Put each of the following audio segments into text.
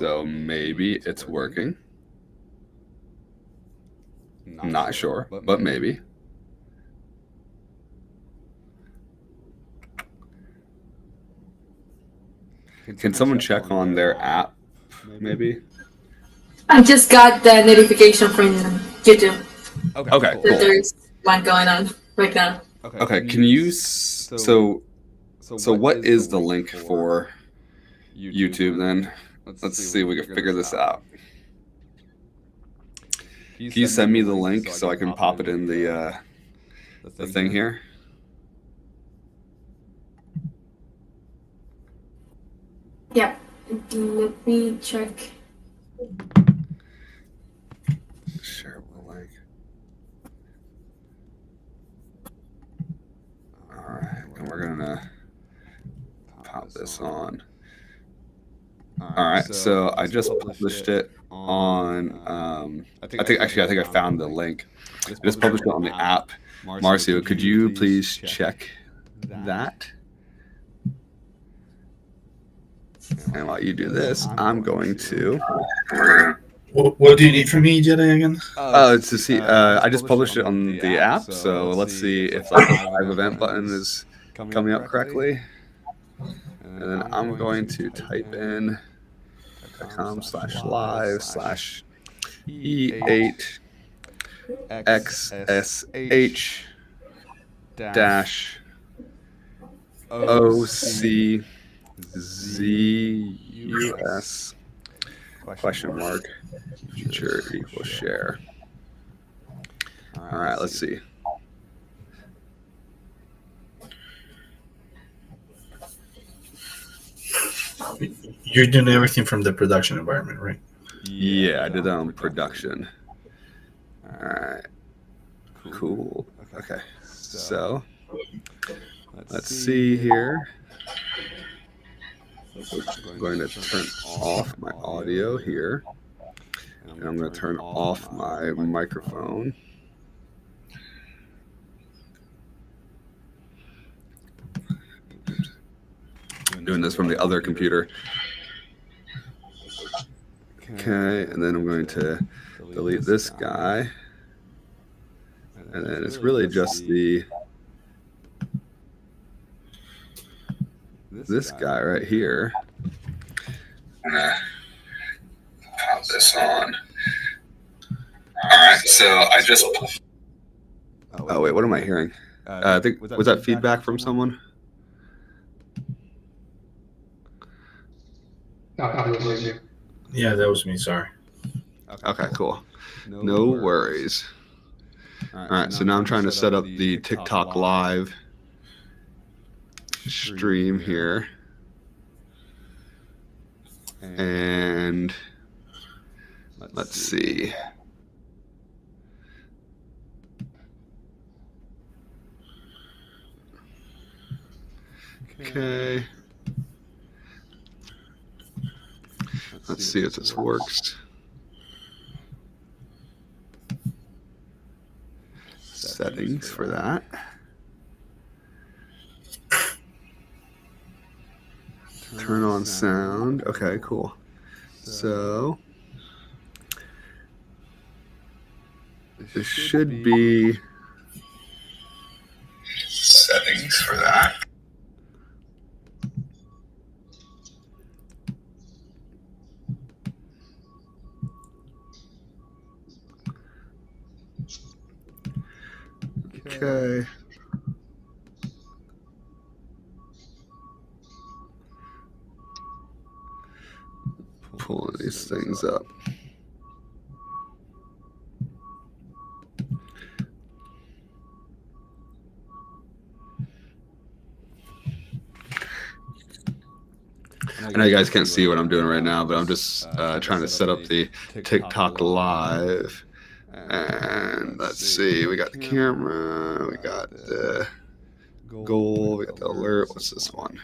so maybe it's working. Not sure, but maybe. Can someone check on their app, maybe? I just got the notification from YouTube Okay, that cool. there's one going on right now. Okay, can you so what is the link for YouTube then? Let's see if we can figure this out. Can you send me the link so I can pop it in the thing here? Yeah, let me check. Share the link. All right, and we're gonna pop this on. All right, so I just published it on. I think I found the link. I just published it on the app. Marcio, could you please check that? And while you do this, I'm going to. What do you need from me, Jedi, again? To see. I just published it on the app, so let's see if the live event button is coming up correctly. And then I'm going to type in com/live/E8XSH dash OCZUS question mark future equals share. All right, let's see. You're doing everything from the production environment, right? Yeah, I did that on production. All right, cool. Okay, so let's see here. I'm going to turn off my audio here, and I'm going to turn off my microphone. I'm doing this from the other computer. Okay, and then I'm going to delete this guy, and then it's really just this guy right here. I'm gonna pop this on. All right, so I just. Oh wait, what am I hearing? I think was that feedback from someone? Yeah, that was me. Sorry. Okay, cool. No worries. All right, so now I'm trying to set up the TikTok live stream here. And let's see. Okay. Let's see if this works. Settings for that. Turn on sound. Okay, cool. So this should be settings for that. Okay. Pulling these things up. I know you guys can't see what I'm doing right now, but I'm just trying to set up the TikTok live. And let's see, we got the camera, we got the goal, we got the alert. What's this one?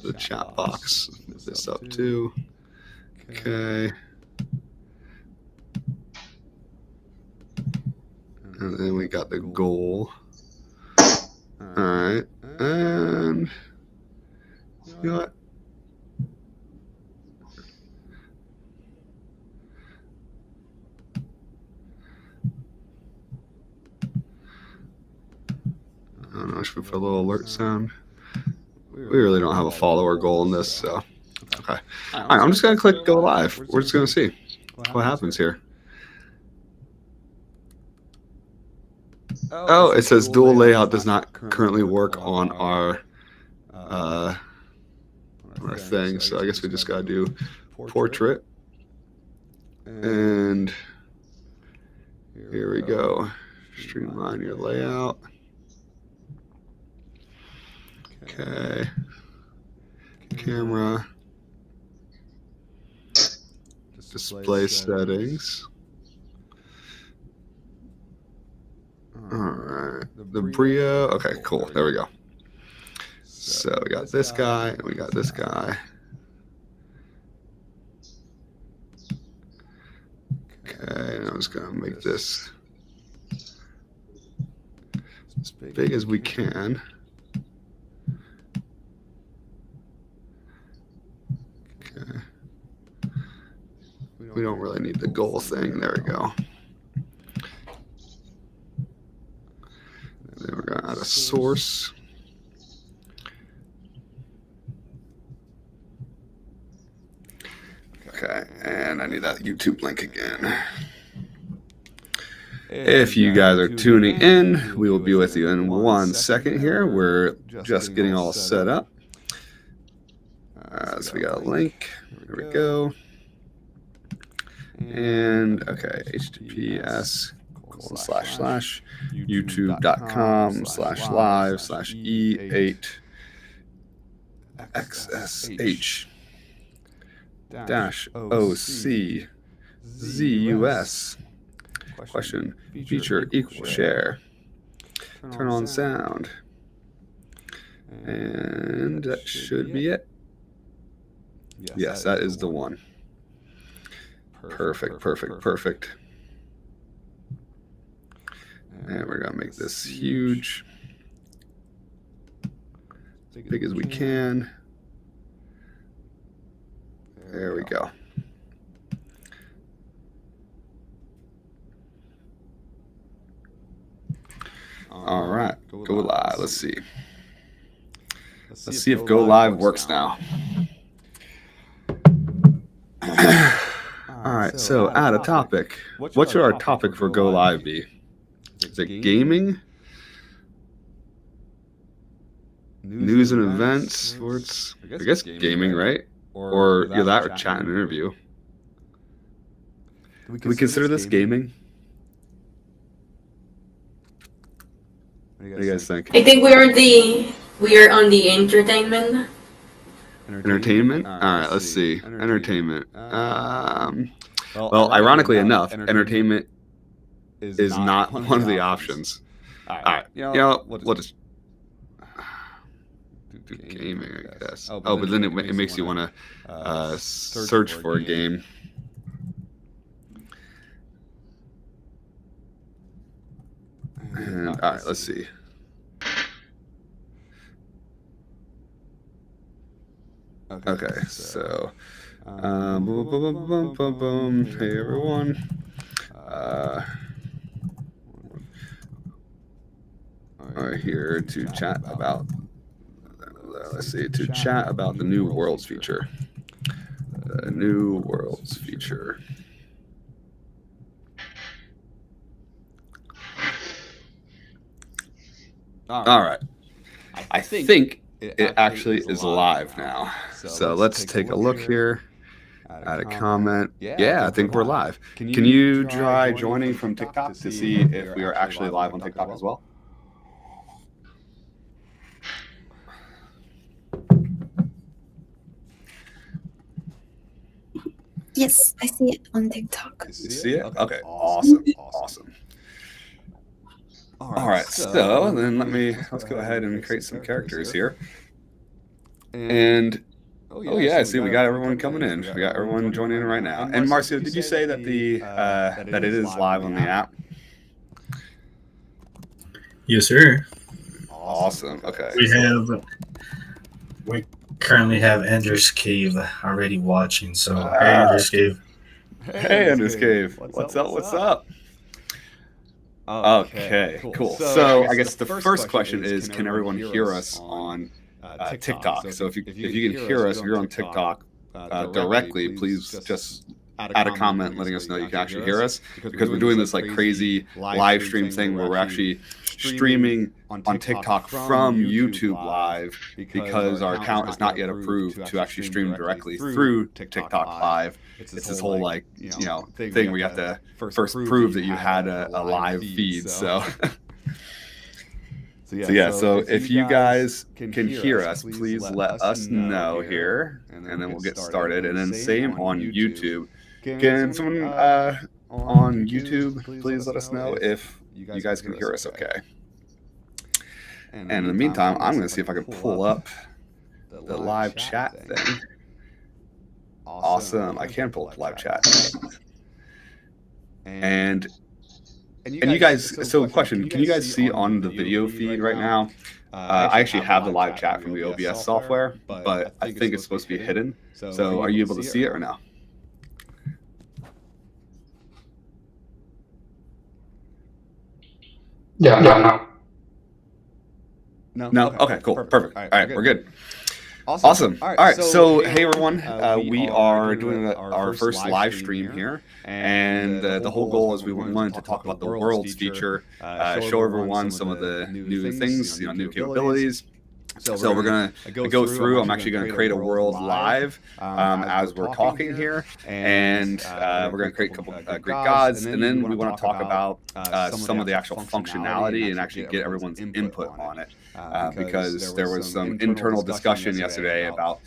The chat box. Put this up too. Okay. And then we got the goal. All right. And you know what? I don't know, should we put a little alert sound? We really don't have a follower goal in this, so. Okay. All right, I'm just going to click go live. We're just going to see what happens here. Oh, it says dual layout does not currently work on our thing, so I guess we just got to do portrait. And here we go. Streamline your layout. Okay. Camera. Display settings. All right. The Brio. Okay, cool. There we go. So we got this guy and we got this guy. Okay, and I'm just going to make this as big as we can. Okay. We don't really need the goal thing. There we go. And then we're going to add a source. Okay, and I need that YouTube link again. If you guys are tuning in, we will be with you in 1 second here. We're just getting all set up. So we got a link. There we go. And okay, https://youtube.com/live/e8xsh -OCZUS question feature equal share, turn on sound, and that should be it. Yes, that is the one. Perfect. And we're gonna make this huge, as big as we can. There we go. All right, go live. Let's see. Let's see if go live works now. All right, so add a topic. What should our topic for go live be? Is it gaming? News and events? Sports? I guess gaming, right? Or either that or chat and interview. Do we consider this gaming? What do you guys think? I think we are on the entertainment. Entertainment? All right, let's see. Entertainment. Well, ironically enough, entertainment is not one of the options. All right, you know, we'll just do gaming, I guess. Oh, but then it makes you want to search for a game. And, all right, let's see. Okay, so boom. Hey everyone. Are here to chat about. Let's see, to chat about the new worlds feature. The new worlds feature. All right. I think it actually is live now. So let's take a look here. Add a comment. Yeah, I think we're live. Can you try joining from TikTok to see if we are actually live on TikTok as well? Yes, I see it on TikTok. You see it? Okay, awesome. All right, so then let's go ahead and create some characters here. And oh yeah, I see we got everyone coming in. We got everyone joining in right now. And Marcio, did you say that that it is live on the app? Yes, sir. Awesome. Okay. We currently have Ender's Cave already watching. So hey, Ender's Cave. Hey, Ender's Cave. What's up? Okay, cool. So I guess the first question is, can everyone hear us on TikTok? So if you can hear us, if you're on TikTok directly, please just add a comment letting us know you can actually hear us, because we're doing this like crazy live stream thing where we're actually streaming on TikTok from YouTube Live, because our account is not yet approved to actually stream directly through TikTok Live. It's this whole like thing where you have to first prove that you had a live feed. So so if you guys can hear us, please let us know here, and then we'll get started. And then same on YouTube. Can someone on YouTube please let us know if you guys can hear us okay? And in the meantime, I'm going to see if I can pull up the live chat thing. Awesome. I can pull up live chat. And you guys, so question, can you guys see on the video feed right now? I actually have the live chat from the OBS software, but I think it's supposed to be hidden. So are you able to see it or no? Yeah, no. No? Okay, cool. Perfect. All right, we're good. Awesome. All right. So, hey, everyone. We are doing our first live stream here. And the whole goal is we wanted to talk about the Worlds feature, show everyone some of the new things, new capabilities. So we're going to go through. I'm actually going to create a world live as we're talking here. And we're going to create a couple Greek gods. And then we want to talk about some of the actual functionality and actually get everyone's input on it. Because there was some internal discussion yesterday about,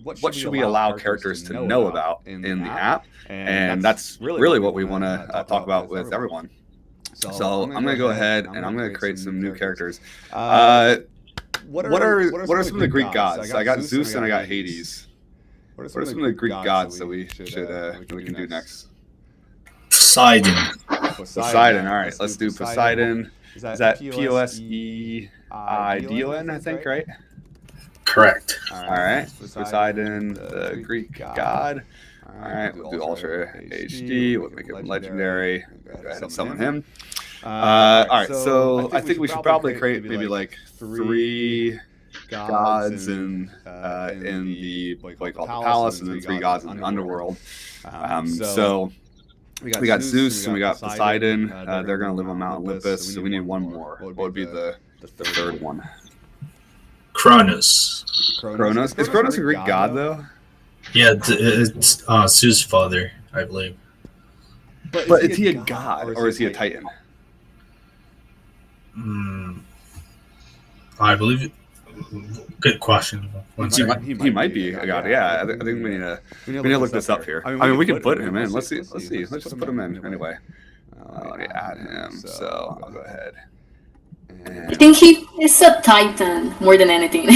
what should we allow characters to know about in the app? And that's really what we want to talk about with everyone. So I'm going to go ahead and I'm going to create some new characters. What are some of the Greek gods? I got Zeus and I got Hades. What are some of the Greek gods that we can do next? Poseidon. Poseidon. All right, let's do Poseidon. Is that Poseidon? I think, right? Correct. All right, Poseidon, the Greek god. All right, we'll do Ultra HD. We'll make him legendary. Go ahead and summon him. All right, so I think we should probably create maybe like 3 gods in the what we call the palace, and then 3 gods in the underworld. So we got Zeus and we got Poseidon. They're going to live on Mount Olympus, so we need one more. What would be the third one? Kronos. Kronos. Is Kronos a Greek god though? Yeah, it's Zeus' father, I believe. But is he a god or is he a titan? I believe it. Good question. He might be a god. Yeah, I think we need to look this up here. I mean, we can put him in. Let's see. Let's just put him in anyway. Let me add him. So I'll go ahead. I think he is a titan more than anything.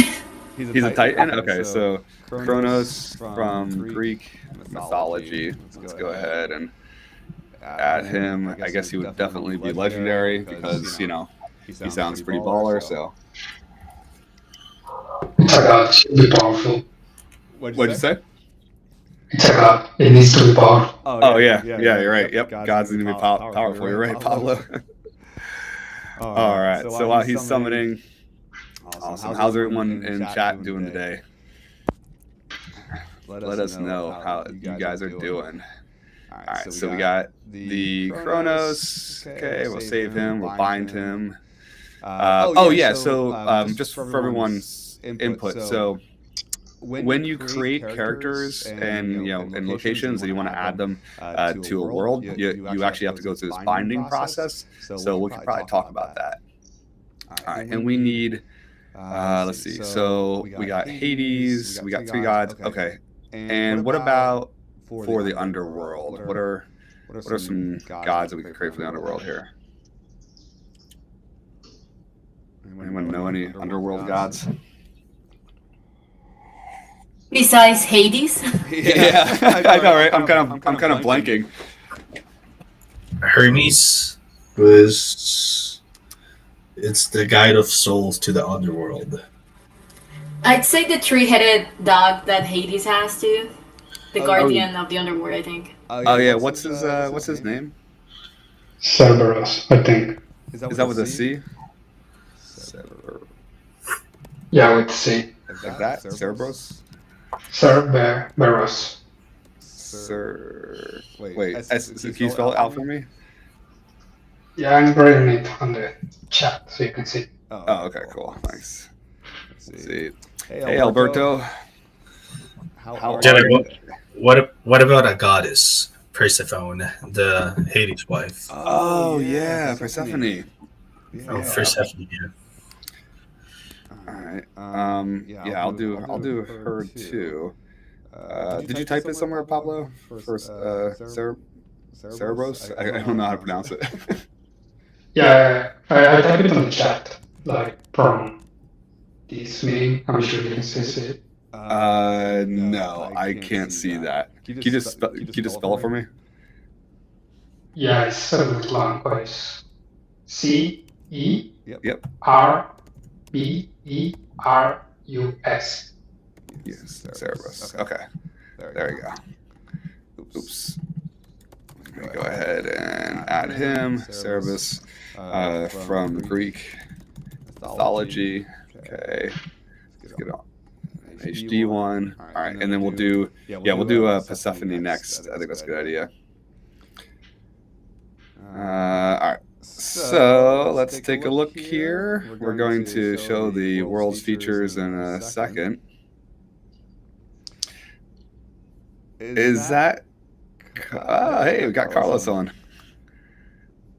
He's a titan? Okay, so Kronos from Greek mythology. Let's go ahead and add him. I guess he would definitely be legendary because, he sounds pretty baller, so. It's a god, should be powerful. What'd you say? It's a god, it needs to be powerful. Oh, yeah, you're right. Yep, gods need to be powerful. You're right, Pablo. All right, so while he's summoning, awesome. How's everyone in chat doing today? Let us know how you guys are doing. All right, so we got the Kronos. Okay, we'll save him. We'll bind him. So just for everyone's input. So when you create characters and and locations and you want to add them to a world, you actually have to go through this binding process. So we could probably talk about that. All right, and we need. Let's see. So we got Hades. We got 3 gods. Okay, and what about for the underworld? What are some gods that we can create for the underworld here? Anyone know any underworld gods? Besides Hades? Yeah, I know, right? I'm kind of blanking. Hermes was it's the guide of souls to the underworld. I'd say the 3-headed dog that Hades has too. The guardian of the underworld, I think. Oh yeah, what's his name? Cerberus, I think. Is that with a C? Cerber- Yeah, with C. Like that? Cerberus? Cerberus. Wait, can you spell it out for me? Yeah, I'm writing it on the chat so you can see. Oh, okay, cool. Nice. Let's see. Hey, Alberto. How are Jedi, you? what about a goddess, Persephone, the Hades wife? Oh, yeah, Persephone. Oh, Persephone. Yeah. All right. Yeah, I'll do her too. Did you type it somewhere, Pablo? First, Cerberus? I don't know how to pronounce it. Yeah, I typed it on the chat, like from this meeting. I'm sure you can see it. No, I can't see that. Can you just spell it for me? Yeah, it's a bit long, but it's Yep. CERBERUS. Yes, Cerberus. Okay. There we go. Oops. Let me go ahead and add him. Cerberus from Greek mythology. Okay. Let's get on. HD one. All right, and then we'll do Persephone next. I think that's a good idea. All right. So let's take a look here. We're going to show the world's features in a second. Is that? Hey, we got Carlos on.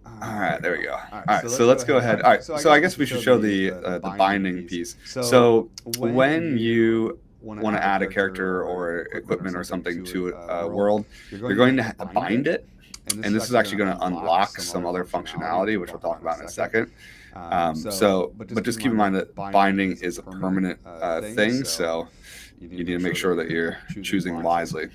All right, there we go. All right, so let's go ahead. All right, so I guess we should show the binding piece. So when you want to add a character or equipment or something to a world, you're going to bind it. And this is actually going to unlock some other functionality, which we'll talk about in a second. But just keep in mind that binding is a permanent thing, so you need to make sure that you're choosing wisely.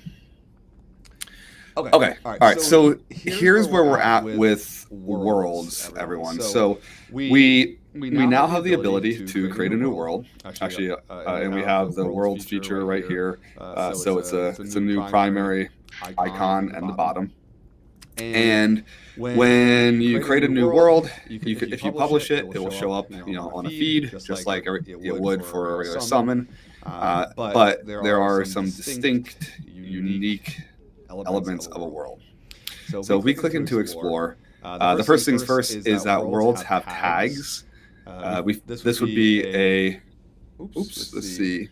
Okay. All right. So here's where we're at with worlds, everyone. So we now have the ability to create a new world, actually, and we have the worlds feature right here. So it's a new primary icon at the bottom. And when you create a new world, if you publish it, it will show up, on a feed, just like it would for a regular summon. But there are some distinct, unique elements of a world. So if we click into Explore, the first things first is that worlds have tags. This would be a. Oops. Let's see.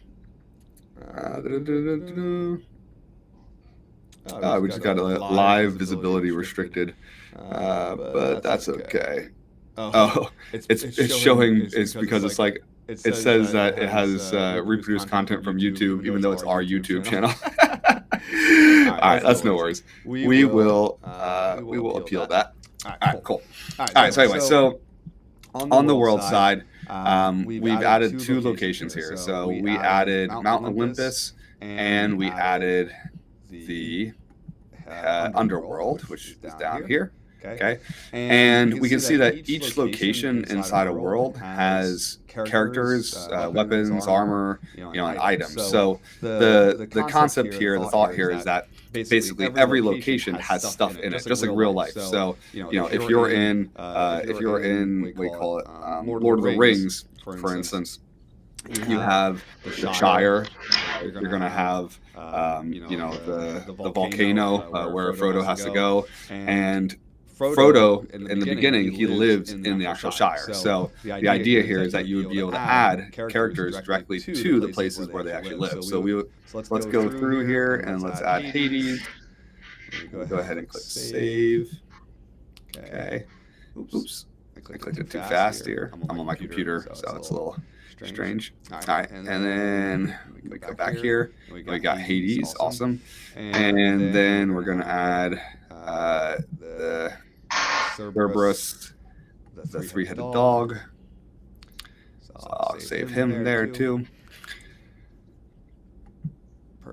We just got a live visibility restricted, but that's okay. Oh, it's showing. It's because it's like it says that it has reproduced content from YouTube, even though it's our YouTube channel. All right, that's no worries. We will appeal that. All right, cool. All right, so anyway, so on the world side, we've added two locations here. So we added Mount Olympus, and we added the underworld, which is down here. Okay, and we can see that each location inside a world has characters, weapons, armor, and items. So the concept here, the thought here is that basically every location has stuff in it, just like real life. So if you're in what do you call it, Lord of the Rings, for instance, you have the Shire. You're going to have the volcano where Frodo has to go, and Frodo, in the beginning, he lived in the actual Shire. So the idea here is that you would be able to add characters directly to the places where they actually live. So let's go through here and let's add Hades. Go ahead and click Save. Okay. Oops. I clicked it too fast here. I'm on my computer, so it's a little strange. All right, and then we go back here. We got Hades, awesome. And then we're gonna add the Cerberus, the three-headed dog. So I'll save him there too.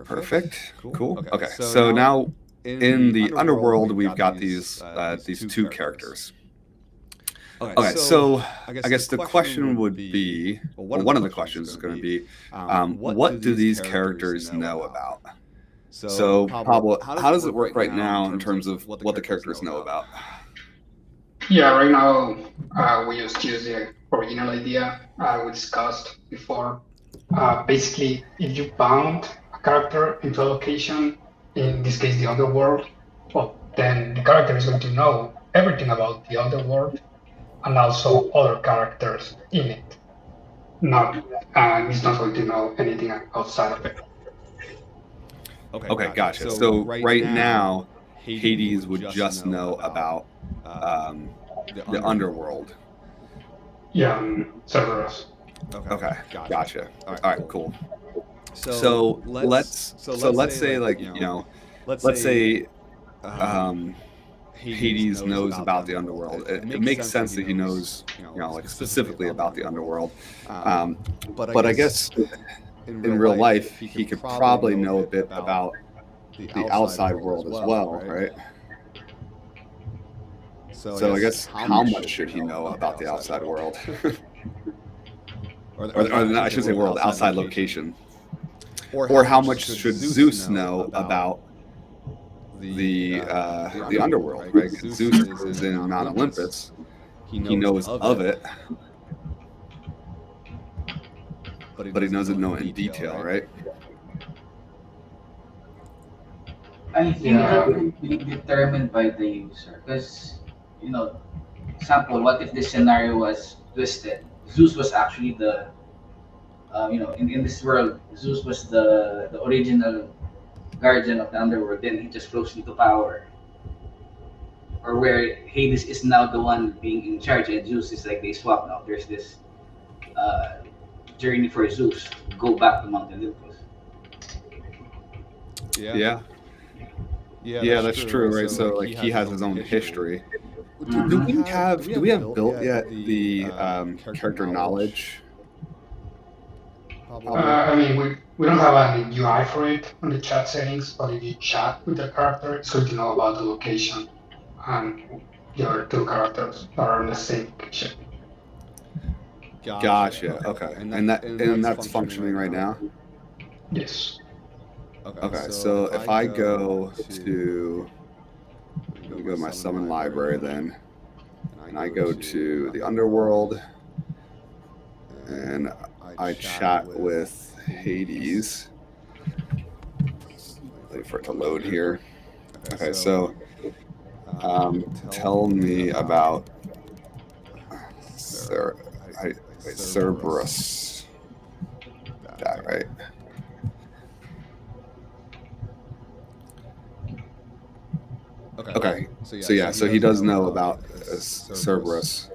Perfect. Cool. Okay. So now in the underworld, we've got these two characters. Okay, so I guess the question would be, well, one of the questions is going to be, what do these characters know about? So Pablo, how does it work right now in terms of what the characters know about? Yeah, right now we just use the original idea we discussed before. Basically, if you bound a character into a location, in this case the underworld, well, then the character is going to know everything about the underworld and also other characters in it. Not, he's not going to know anything outside of it. Okay, gotcha. So right now, Hades would just know about the underworld. Yeah, Cerberus. Okay, gotcha. All right, cool. So let's say like let's say Hades knows about the underworld. It makes sense that he knows like specifically about the underworld. But I guess in real life he could probably know a bit about the outside world as well, right? So I guess how much should he know about the outside world? or I should say world, outside location. Or how much should Zeus know about the underworld, right? Zeus is in Mount Olympus. He knows of it, but he doesn't know it in detail, right? I think that will be determined by the user. Because, example, what if this scenario was twisted? Zeus was actually in this world, Zeus was the original guardian of the underworld, then he just rose into power. Or where Hades is now the one being in charge, and Zeus is like they swap now. There's this journey for Zeus to go back to Mount Olympus. Yeah, that's true, right? So like he has his own history. Do we have built yet the character knowledge? I mean, we don't have any UI for it on the chat settings, but if you chat with the character, it's going to know about the location and your two characters are on the same location. Gotcha. Okay, and that's functioning right now. Yes. Okay, so if I go to my summon library then, and I go to the underworld, and I chat with Hades. Wait for it to load here. Okay, so tell me about Cerberus. That right? Okay. So he does know about Cerberus.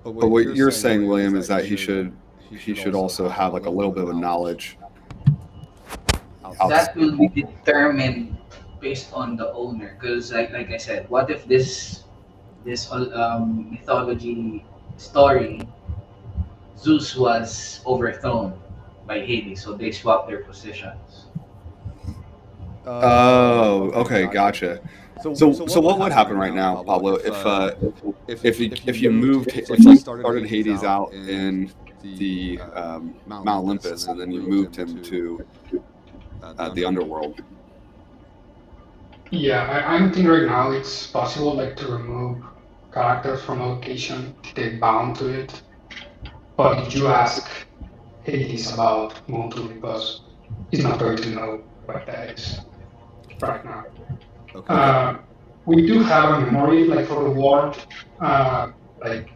But what you're saying, William, is that he should also have like a little bit of a knowledge. That will be determined based on the owner. Because like I said, what if this mythology story, Zeus was overthrown by Hades, so they swapped their positions. Oh, okay, gotcha. So what would happen right now, Pablo, if you moved, if you started Hades out in the Mount Olympus and then you moved him to the underworld? Yeah, I think right now it's possible like to remove characters from a location, they bound to it. But if you ask Hades about Mount Olympus, he's not going to know what that is right now. Okay. We do have a memory like for the world, like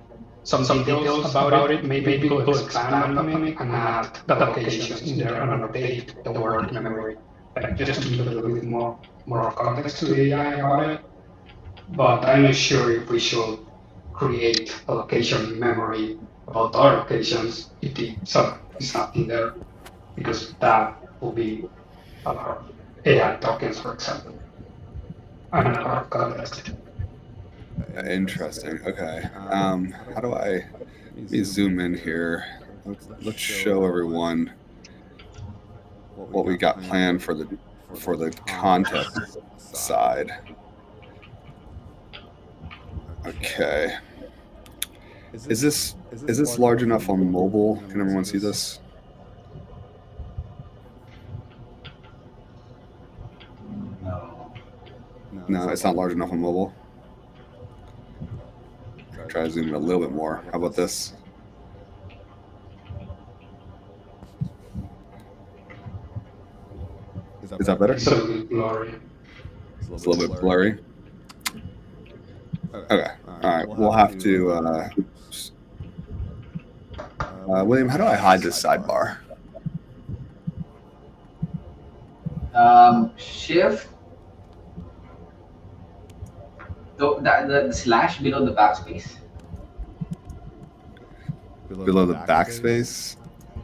some details about it. Maybe people expand on it and add the locations in there and update the word memory, like just to give a little bit more context to the AI about it. But I'm not sure if we should create a location memory about our locations if the sub is not in there, because that will be a lot of AI tokens, for example. And a lot of context. Interesting. Okay. How do let me zoom in here. Let's show everyone what we got planned for the context side. Okay. Is this large enough on mobile? Can everyone see this? No, it's not large enough on mobile. Try to zoom in a little bit more. How about this? Is that better? It's a little blurry. It's a little bit blurry. Okay. All right. We'll have to. William, how do I hide this sidebar? Shift. The slash below the backspace. Below the backspace?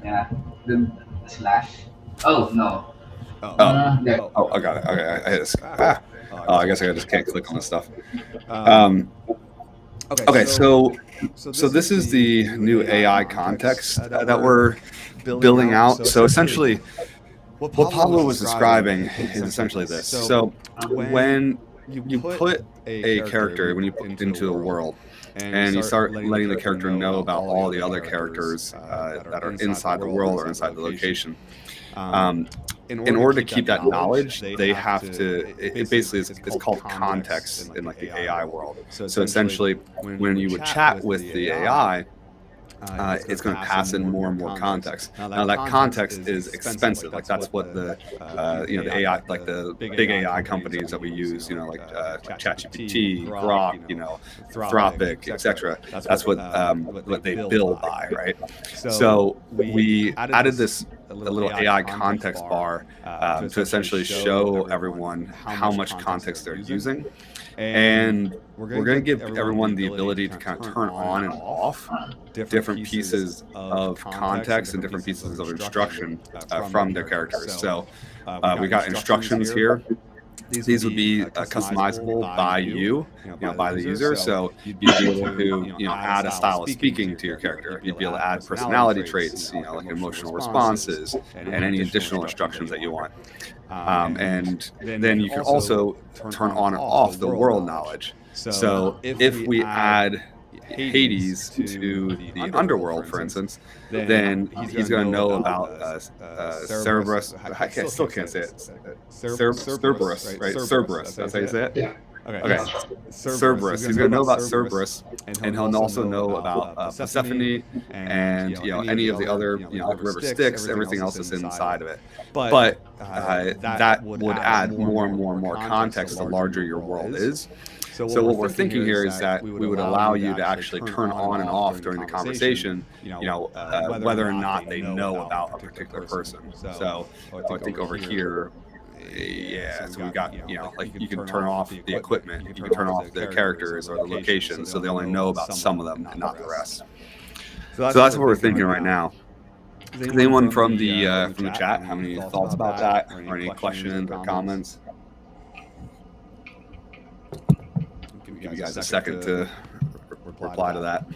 Yeah. The slash. Oh no. There. Oh, I got it. Okay, I hit it. Oh, I guess I just can't click on this stuff. Okay, so this is the new AI context that we're building out. So essentially, what Pablo was describing is essentially this. So when you put a character, when you put it into a world, and you start letting the character know about all the other characters that are inside the world or inside the location, in order to keep that knowledge, they have to. It basically is called context in like the AI world. So essentially, when you would chat with the AI, it's going to pass in more and more context. Now that context is expensive. Like that's what the the AI, like the big AI companies that we use, like ChatGPT, Grok, Anthropic, etc. That's what they bill by, right? So we added this a little AI context bar to essentially show everyone how much context they're using. And we're going to give everyone the ability to kind of turn on and off different pieces of context and different pieces of instruction from their characters. So we got instructions here. These would be customizable by you, by the user. So you'd be able to, add a style of speaking to your character. You'd be able to add personality traits, like emotional responses, and any additional instructions that you want. And then you can also turn on and off the world knowledge. So if we add Hades to the underworld, for instance, then he's going to know about Cerberus. I still can't say it. Cerberus, right? Cerberus. That's how you say it? Yeah. Okay. Cerberus. He's going to know about Cerberus, and he'll also know about Persephone and any of the other like River Styx. Everything else is inside of it. But that would add more and more context the larger your world is. So what we're thinking here is that we would allow you to actually turn on and off during the conversation, whether or not they know about a particular person. So I think over here, so we got, like you can turn off the equipment, you can turn off the characters or the locations, so they only know about some of them and not the rest. So that's what we're thinking right now. Does anyone from the chat have any thoughts about that, or any questions or comments? Give you guys a second to reply to that.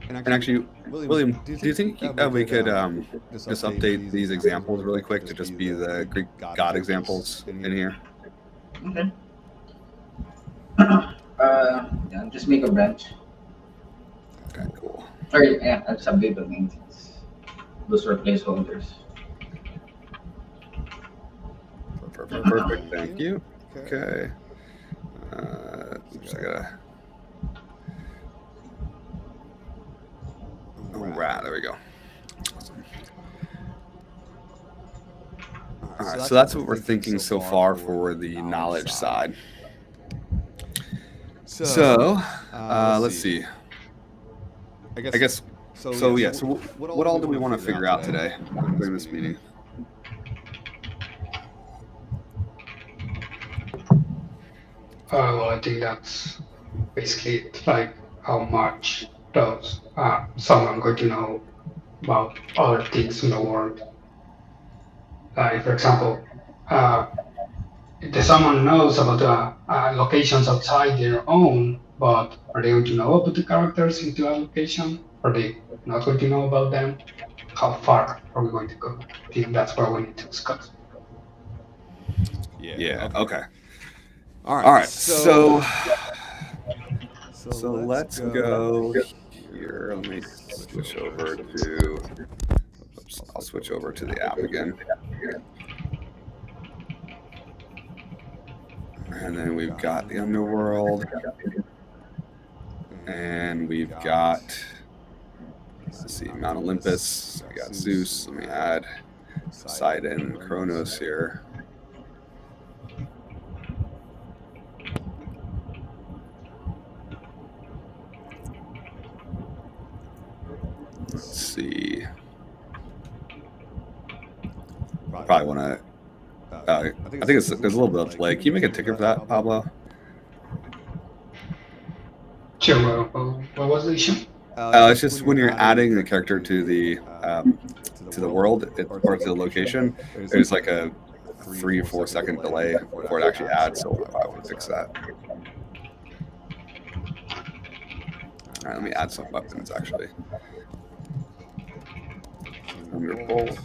And actually, William, do you think we could just update these examples really quick to just be the Greek god examples in here? Okay. Just make a branch. Okay, cool. Or I'll just update the names. Those are placeholders. Perfect. Thank you. Okay. Oops, I gotta. All right, there we go. Awesome. All right, so that's what we're thinking so far for the knowledge side. So, let's see. I guess. So yeah. So what all do we want to figure out today during this meeting? Well, I think that's basically it. Like, how much does someone going to know about other things in the world? Like, for example, if someone knows about the locations outside their own, but are they going to know about the characters into that location? Are they not going to know about them? How far are we going to go? I think that's what we need to discuss. Yeah. Okay. All right. So let's go here. Let me switch over to. I'll switch over to the app again. And then we've got the underworld. And we've got, let's see, Mount Olympus. We got Zeus. Let me add Poseidon and Kronos here. Let's see. Probably want to. I think there's a little bit of delay. Can you make a ticker for that, Pablo? Sure. What was the issue? It's just when you're adding the character to the world or to the location, there's like a 3 or 4 second delay before it actually adds. So we'll probably fix that. All right, let me add some weapons actually. Thunderbolt.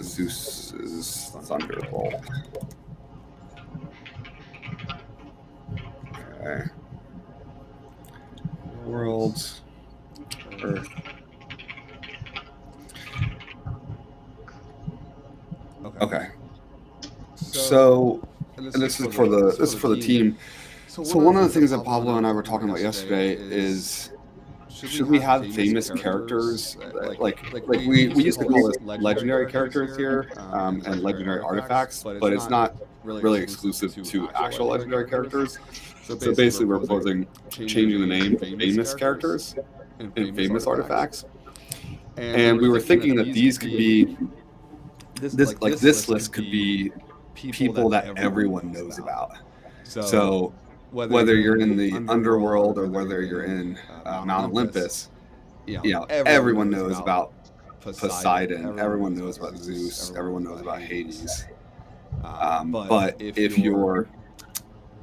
Zeus's Thunderbolt. Okay. Worlds. Earth. Okay. So, and this is for the team. So one of the things that Pablo and I were talking about yesterday is, should we have famous characters? Like we used to call this legendary characters here and legendary artifacts, but it's not really exclusive to actual legendary characters. So basically, we're proposing changing the name famous characters and famous artifacts. And we were thinking that these could be this list could be people that everyone knows about. So whether you're in the underworld or whether you're in Mount Olympus, everyone knows about Poseidon, everyone knows about Zeus, everyone knows about Hades. But if you're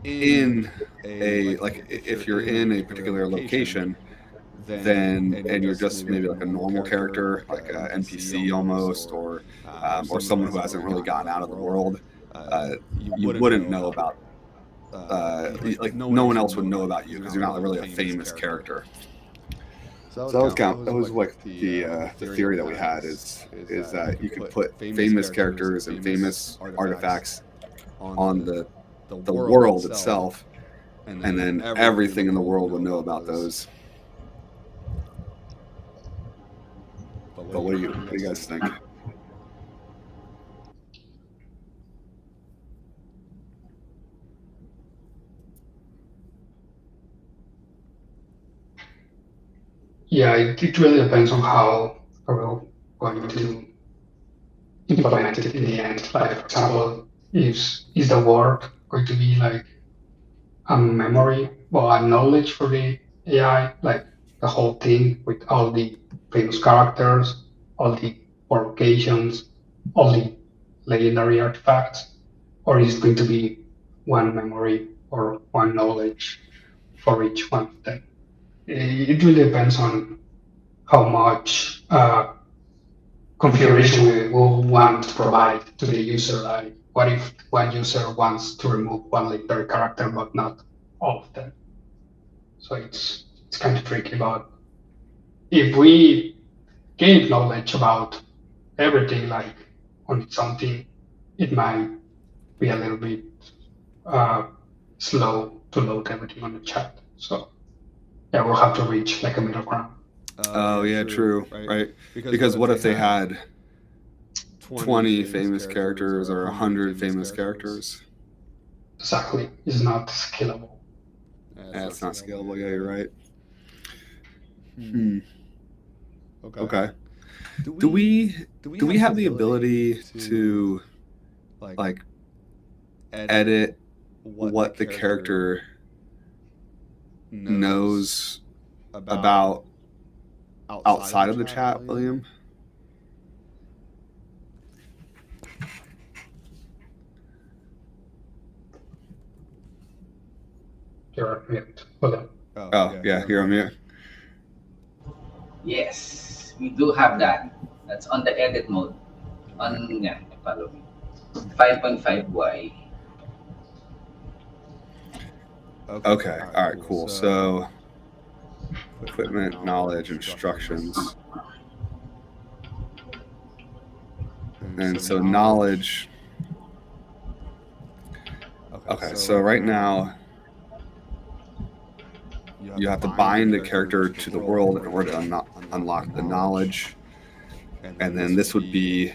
in if you're in a particular location, then and you're just maybe like a normal character, like an NPC almost, or someone who hasn't really gotten out of the world, you wouldn't know about. No one else would know about you because you're not really a famous character. So that was like the theory that we had is that you could put famous characters and famous artifacts on the world itself, and then everything in the world would know about those. But what do you guys think? Yeah, it really depends on how we're going to implement it in the end. Like, for example, is the world going to be like a memory or a knowledge for the AI, like the whole thing with all the famous characters, all the locations, all the legendary artifacts, or is it going to be one memory or one knowledge for each one of them? It really depends on how much configuration we will want to provide to the user. Like, what if one user wants to remove one legendary character but not all of them? So it's kind of tricky. But if we gain knowledge about everything, like on something, it might be a little bit slow to load everything on the chat. So yeah, we'll have to reach like a middle ground. Oh yeah, true, right? Because what if they had 20 famous characters or 100 famous characters? Exactly, it's not scalable. Yeah, it's not scalable. Yeah, you're right. Okay. Do we have the ability to like edit what the character knows about outside of the chat, William? You're on mute. Hold on. Oh yeah, you're on mute. Yes, we do have that. That's on the edit mode. Follow me. 5.5y. Okay. All right. Cool. So, equipment, knowledge, instructions, and so knowledge. Okay. Okay, so right now you have to bind the character to the world in order to unlock the knowledge, and then this would be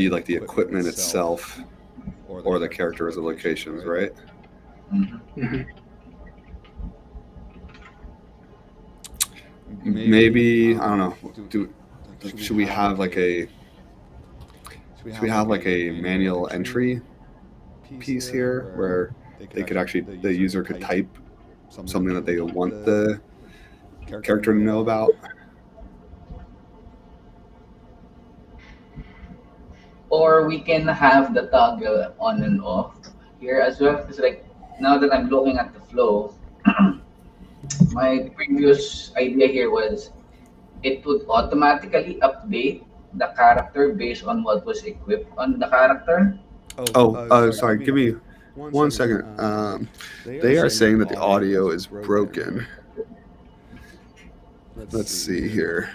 like the equipment itself, or the characters or locations, right? Mhm. Maybe I don't know. Should we have like a manual entry piece here where the user could type something that they want the character to know about? Or we can have the toggle on and off here as well. Because like now that I'm looking at the flow, my previous idea here was it would automatically update the character based on what was equipped on the character. Sorry. Give me 1 second. They are saying that the audio is broken. Let's see here.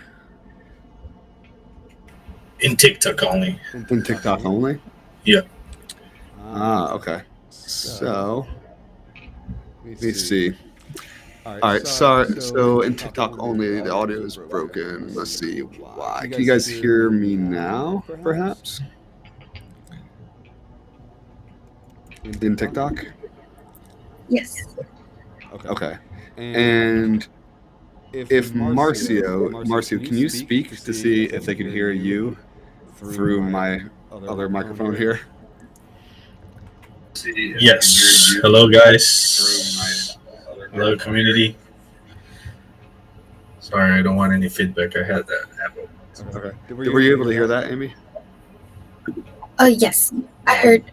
In TikTok only. In TikTok only? Yeah. Okay. So, let me see. All right, sorry. So in TikTok only, the audio is broken. Let's see why. Can you guys hear me now, perhaps? In TikTok? Yes. Okay. And if Marcio, can you speak to see if they can hear you through my other microphone here? Yes. Hello, guys. Hello, community. Sorry, I don't want any feedback. I had that happen. Okay. Were you able to hear that, Amy? Yes. I heard.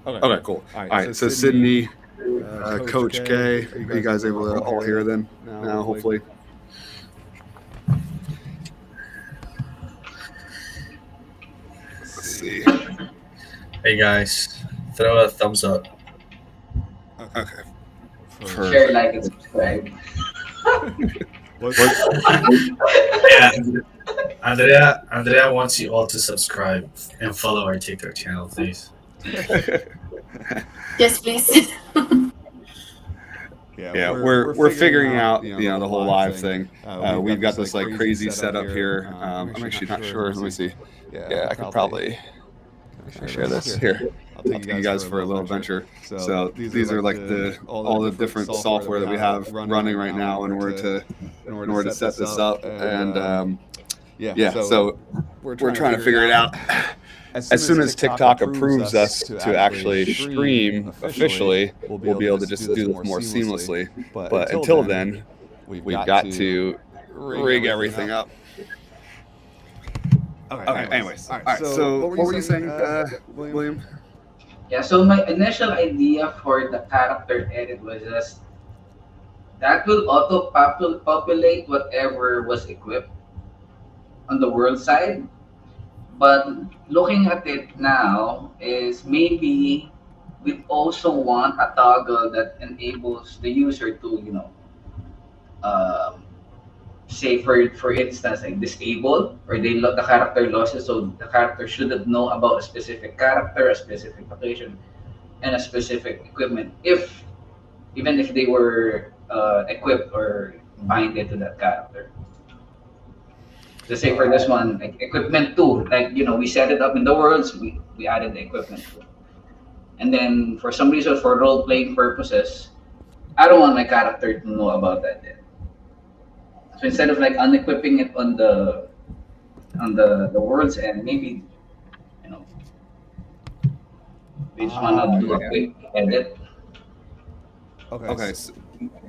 Okay, cool. All right, so Sydney, Coach K, are you guys able to all hear then now, hopefully? Let's see. Hey, guys. Throw a thumbs up. Okay. Share, like, and subscribe. Yeah. Andrea wants you all to subscribe and follow our TikTok channel, please. Yes, please. Yeah, we're figuring out the whole live thing. We've got this like crazy setup here. I'm actually not sure. Let me see. Yeah, I could probably share this here. I'll take you guys for a little adventure. So these are like all the different software that we have running right now in order to set this up. And so we're trying to figure it out. As soon as TikTok approves us to actually stream officially, we'll be able to just do this more seamlessly. But until then, we've got to rig everything up. Okay, anyways. All right, so what were you saying, William? Yeah, so my initial idea for the character edit was just that will auto-populate whatever was equipped on the world side. But looking at it now is maybe we also want a toggle that enables the user to, say for instance, like disable or the character losses, so the character shouldn't know about a specific character, a specific location, and a specific equipment, even if they were equipped or binded to that character. Let's say for this one, like equipment 2, like we set it up in the worlds, we added the equipment 2. And then for some reason, for role-playing purposes, I don't want my character to know about that yet. So instead of like unequipping it on the world's end, maybe we just wanna do a quick edit. Okay. So,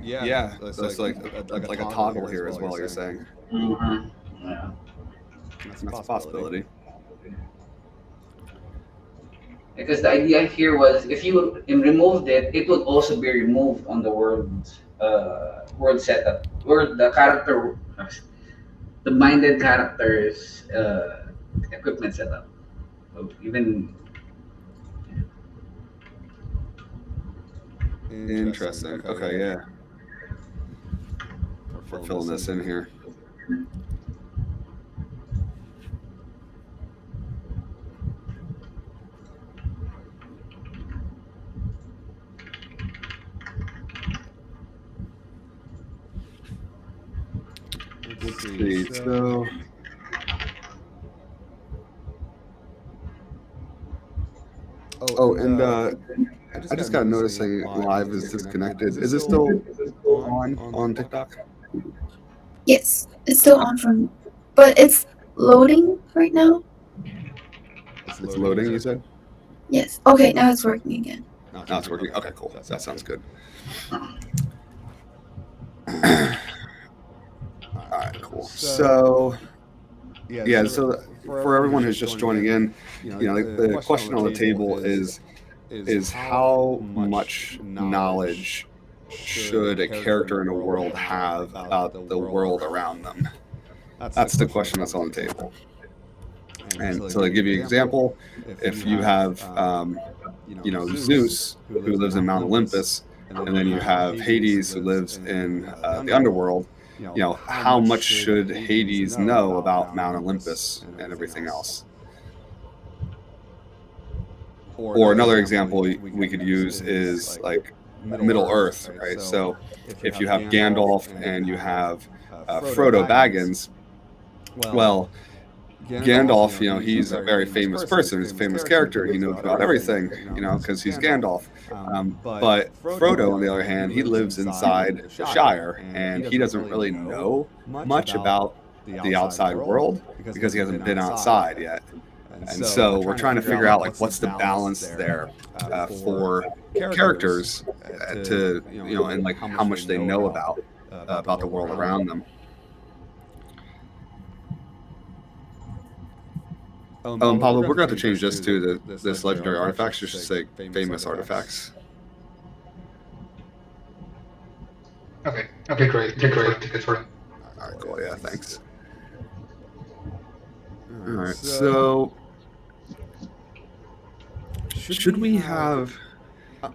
yeah. That's like a toggle here as well. You're saying. Mm-hmm. Yeah. That's a possibility. Because the idea here was if you removed it, it would also be removed on the world setup, or the character, the minded character's equipment setup. So even Interesting. Okay, yeah. We're filling this in here. see. So. Oh, and I just got noticed saying live is disconnected. Is it still on TikTok? Yes, it's still on from, but it's loading right now. It's loading, you said? Yes. Okay, now it's working again. Now it's working. Okay, cool. That sounds good. All right, cool. So, yeah, so for everyone who's just joining in, the question on the table is how much knowledge should a character in a world have about the world around them? That's the question that's on the table. And so to give you an example, if you have, Zeus, who lives in Mount Olympus, and then you have Hades, who lives in the underworld, how much should Hades know about Mount Olympus and everything else? Or another example we could use is like Middle Earth, right? So if you have Gandalf and you have Frodo Baggins, well, Gandalf, he's a very famous person. He's a famous character. He knows about everything, because he's Gandalf. But Frodo, on the other hand, he lives inside the Shire, and he doesn't really know much about the outside world because he hasn't been outside yet. And so we're trying to figure out what's the balance there for characters to and how much they know about the world around them. Pablo, we're going to have to change this to this legendary artifacts, just to say famous artifacts. Okay, great. Good for it. All right, cool. Yeah, thanks. All right, so should we have?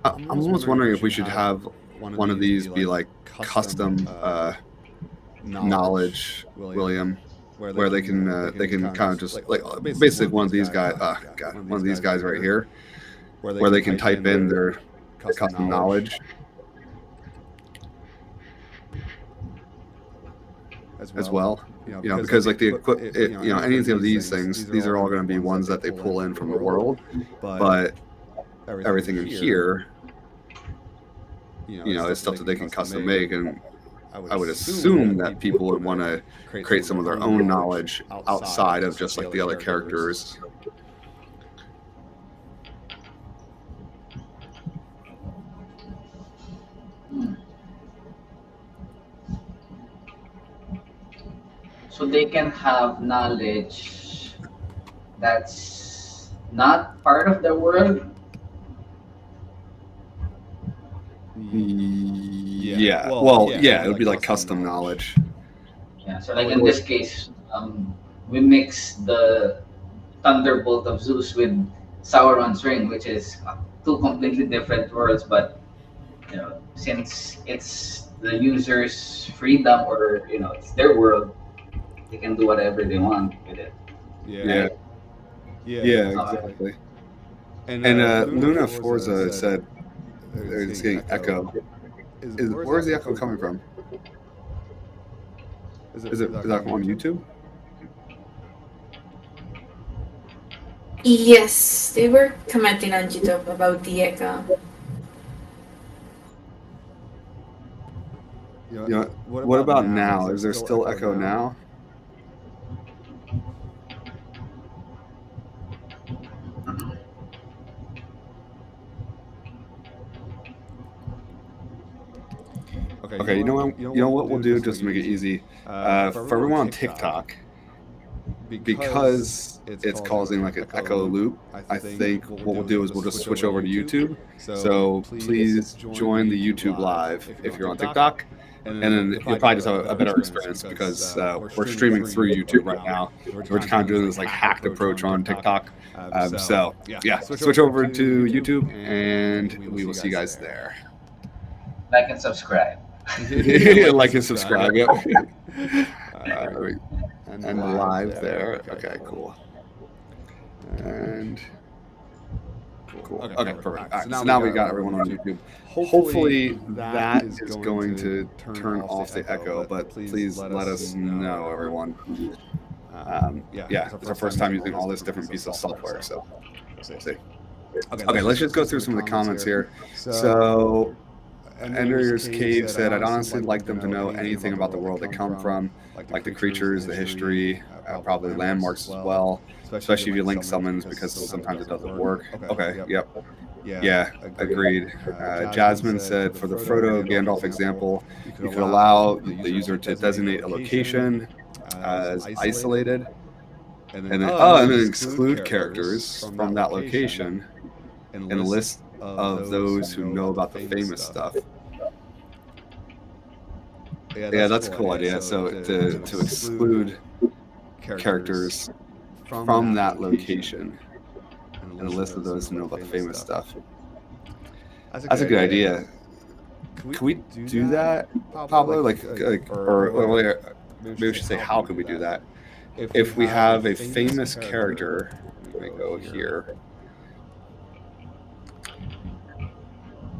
I'm almost wondering if we should have one of these be like custom knowledge, William, where they can kind of just basically one of these guys, one of these guys right here, where they can type in their custom knowledge as well. Because like any of these things, these are all going to be ones that they pull in from the world, but everything in here, is stuff that they can custom make, and I would assume that people would want to create some of their own knowledge outside of just like the other characters. So they can have knowledge that's not part of the world. Yeah. Well, it would be like custom knowledge. Yeah. So like in this case, we mix the Thunderbolt of Zeus with Sauron's ring, which is two completely different worlds, but since it's the user's freedom, or it's their world, they can do whatever they want with it. Yeah, exactly. And Luna Forza said it's getting echo. Where's the echo coming from? Is that on YouTube? Yes, they were commenting on YouTube about the echo. What about now? Is there still echo now? Okay, you know what we'll do just to make it easy. For everyone on TikTok, because it's causing like an echo loop, I think what we'll do is we'll just switch over to YouTube. So please join the YouTube live if you're on TikTok, and then you'll probably just have a better experience because we're streaming through YouTube right now. We're kind of doing this like hacked approach on TikTok. So yeah, switch over to YouTube, and we will see you guys there. Like and subscribe. Like and subscribe. Yep. And live there. Okay, cool. And Cool. Okay, perfect. All right, so now we got everyone on YouTube. Hopefully that is going to turn off the echo, but please let us know, everyone. Yeah, it's our first time using all this different piece of software, so we'll see. Okay, let's just go through some of the comments here. So, Ender's Cave said, I'd honestly like them to know anything about the world they come from, like the creatures, the history, probably landmarks as well, especially if you link summons, because sometimes it doesn't work. Okay, yep. Yeah, agreed. Jasmine said, for the Frodo Gandalf example, you could allow the user to designate a location as isolated, and then exclude characters from that location and list of those who know about the famous stuff. Yeah, that's a cool idea. So to exclude characters from that location and a list of those who know about the famous stuff. That's a good idea. Can we do that, Pablo? Or maybe we should say, how could we do that? If we have a famous character, let me go here.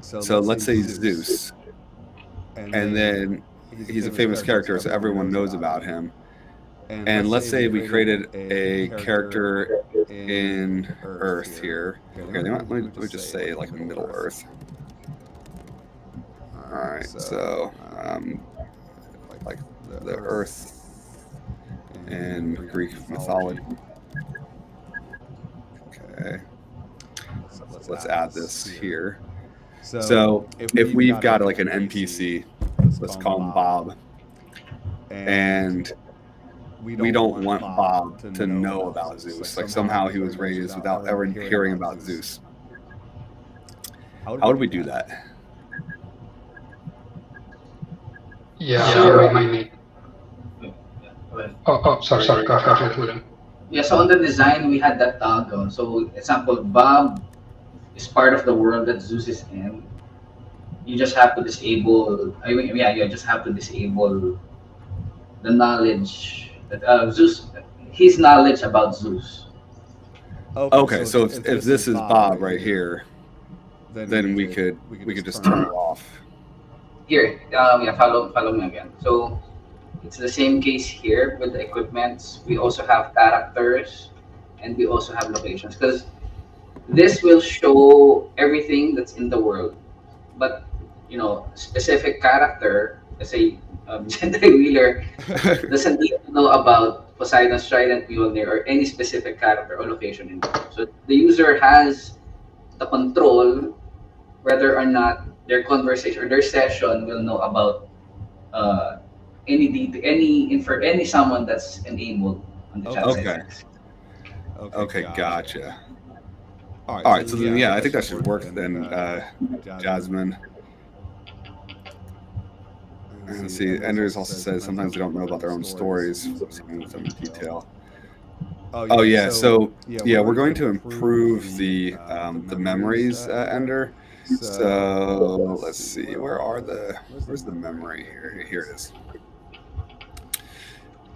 So let's say Zeus, and then he's a famous character, so everyone knows about him. And let's say we created a character in Earth here. Okay, let me just say like Middle Earth. All right, so like the Earth in Greek mythology. Okay, so let's add this here. So if we've got like an NPC, let's call him Bob, and we don't want Bob to know about Zeus. Like somehow he was raised without ever hearing about Zeus. How would we do that? Yeah, maybe. Sorry. Go ahead, William. Yeah, so on the design, we had that toggle. So, example, Bob is part of the world that Zeus is in. You just have to disable. You just have to disable the knowledge that Zeus, his knowledge about Zeus. Okay, so if this is Bob right here, then we could just turn it off. Here, follow me again. So it's the same case here with the equipments. We also have characters, and we also have locations, because this will show everything that's in the world. But specific character, let's say Jedi Wheeler, doesn't need to know about Poseidon's Trident, Mjolnir, or any specific character or location in there. So the user has the control whether or not their conversation or their session will know about any someone that's enabled on the chat settings. Okay, gotcha. All right, so then I think that should work then, Jasmine. And see, Enders also says sometimes they don't know about their own stories, some detail. Oh yeah, so we're going to improve the memories, Ender. So let's see, where's the memory here? Here it is.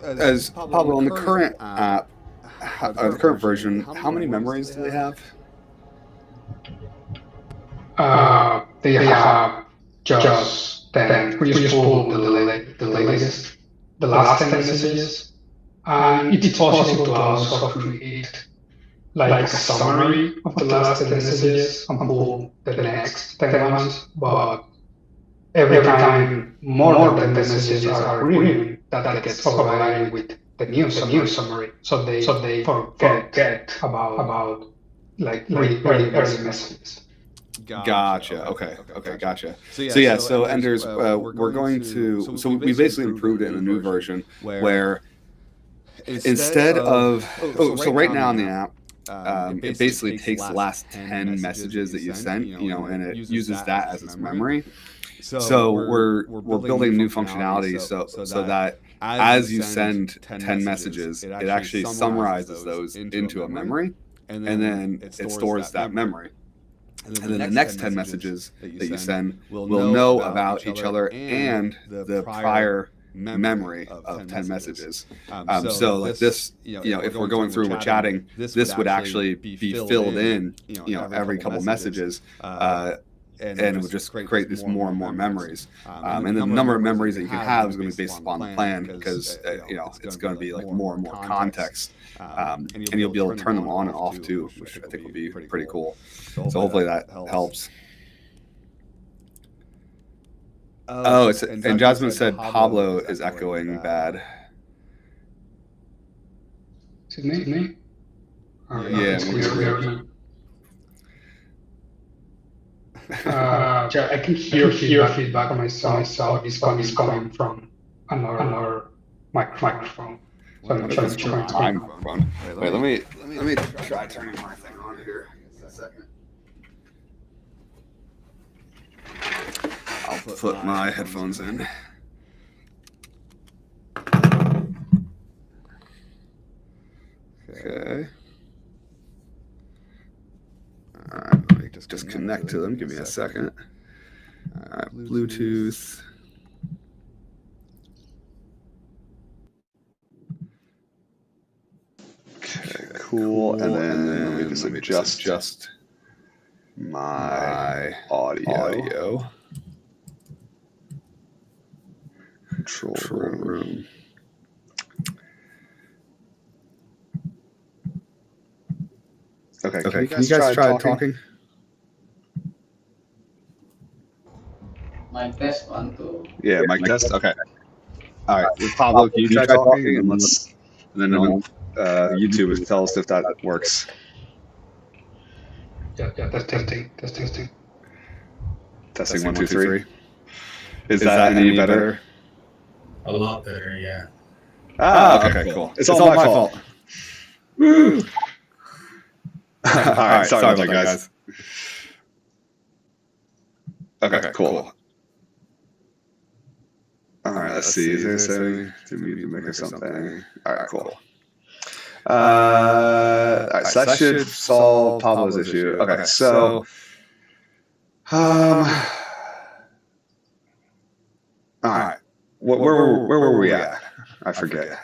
As Pablo, on the current app, the current version, how many memories do they have? They have just 10. We just pulled the latest, the last 10 messages. And it's possible to also create like a summary of the last 10 messages and pull the next 10 ones. But every time more than 10 messages are green, that gets overridden with the new summary. So they forget about like really early messages. Gotcha. Okay, gotcha. So Enders, we're going to. So we basically improved it in the new version where instead of so right now in the app, it basically takes the last 10 messages that you sent, and it uses that as its memory. So we're building new functionality so that as you send 10 messages, it actually summarizes those into a memory, and then it stores that memory. And then the next 10 messages that you send will know about each other and the prior memory of 10 messages. So like this, if we're going through and we're chatting, this would actually be filled in, every couple messages, and it would just create these more and more memories. And then the number of memories that you can have is going to be based upon the plan, because it's going to be like more and more context, and you'll be able to turn them on and off too, which I think will be pretty cool. So hopefully that helps. Oh, and Jasmine said Pablo is echoing bad. Is it me? Yeah, It's me weird. I can hear feedback on myself. It's coming from another microphone. So I'm not sure which one it's coming from. Wait, let me try turning my thing on here. Just a second. I'll put my headphones in. Okay. All right, let me just connect to them. Give me a second. All right, Bluetooth. Okay, cool. And then let me just adjust my audio. Control room. Okay, can you guys try talking? Mic test 1, 2. Yeah, mic test. Okay. All right, Pablo, can you try talking, and then YouTube will tell us if that works. Yeah, testing. Testing 1, 2, 3. Is that any better? A lot better, yeah. Okay, cool. It's all my fault. Woo! All right, sorry about that, guys. Okay, cool. All right, let's see. Is there a setting to make or something? All right, cool. All right, so that should solve Pablo's issue. Okay, so all right, where were we at? I forget.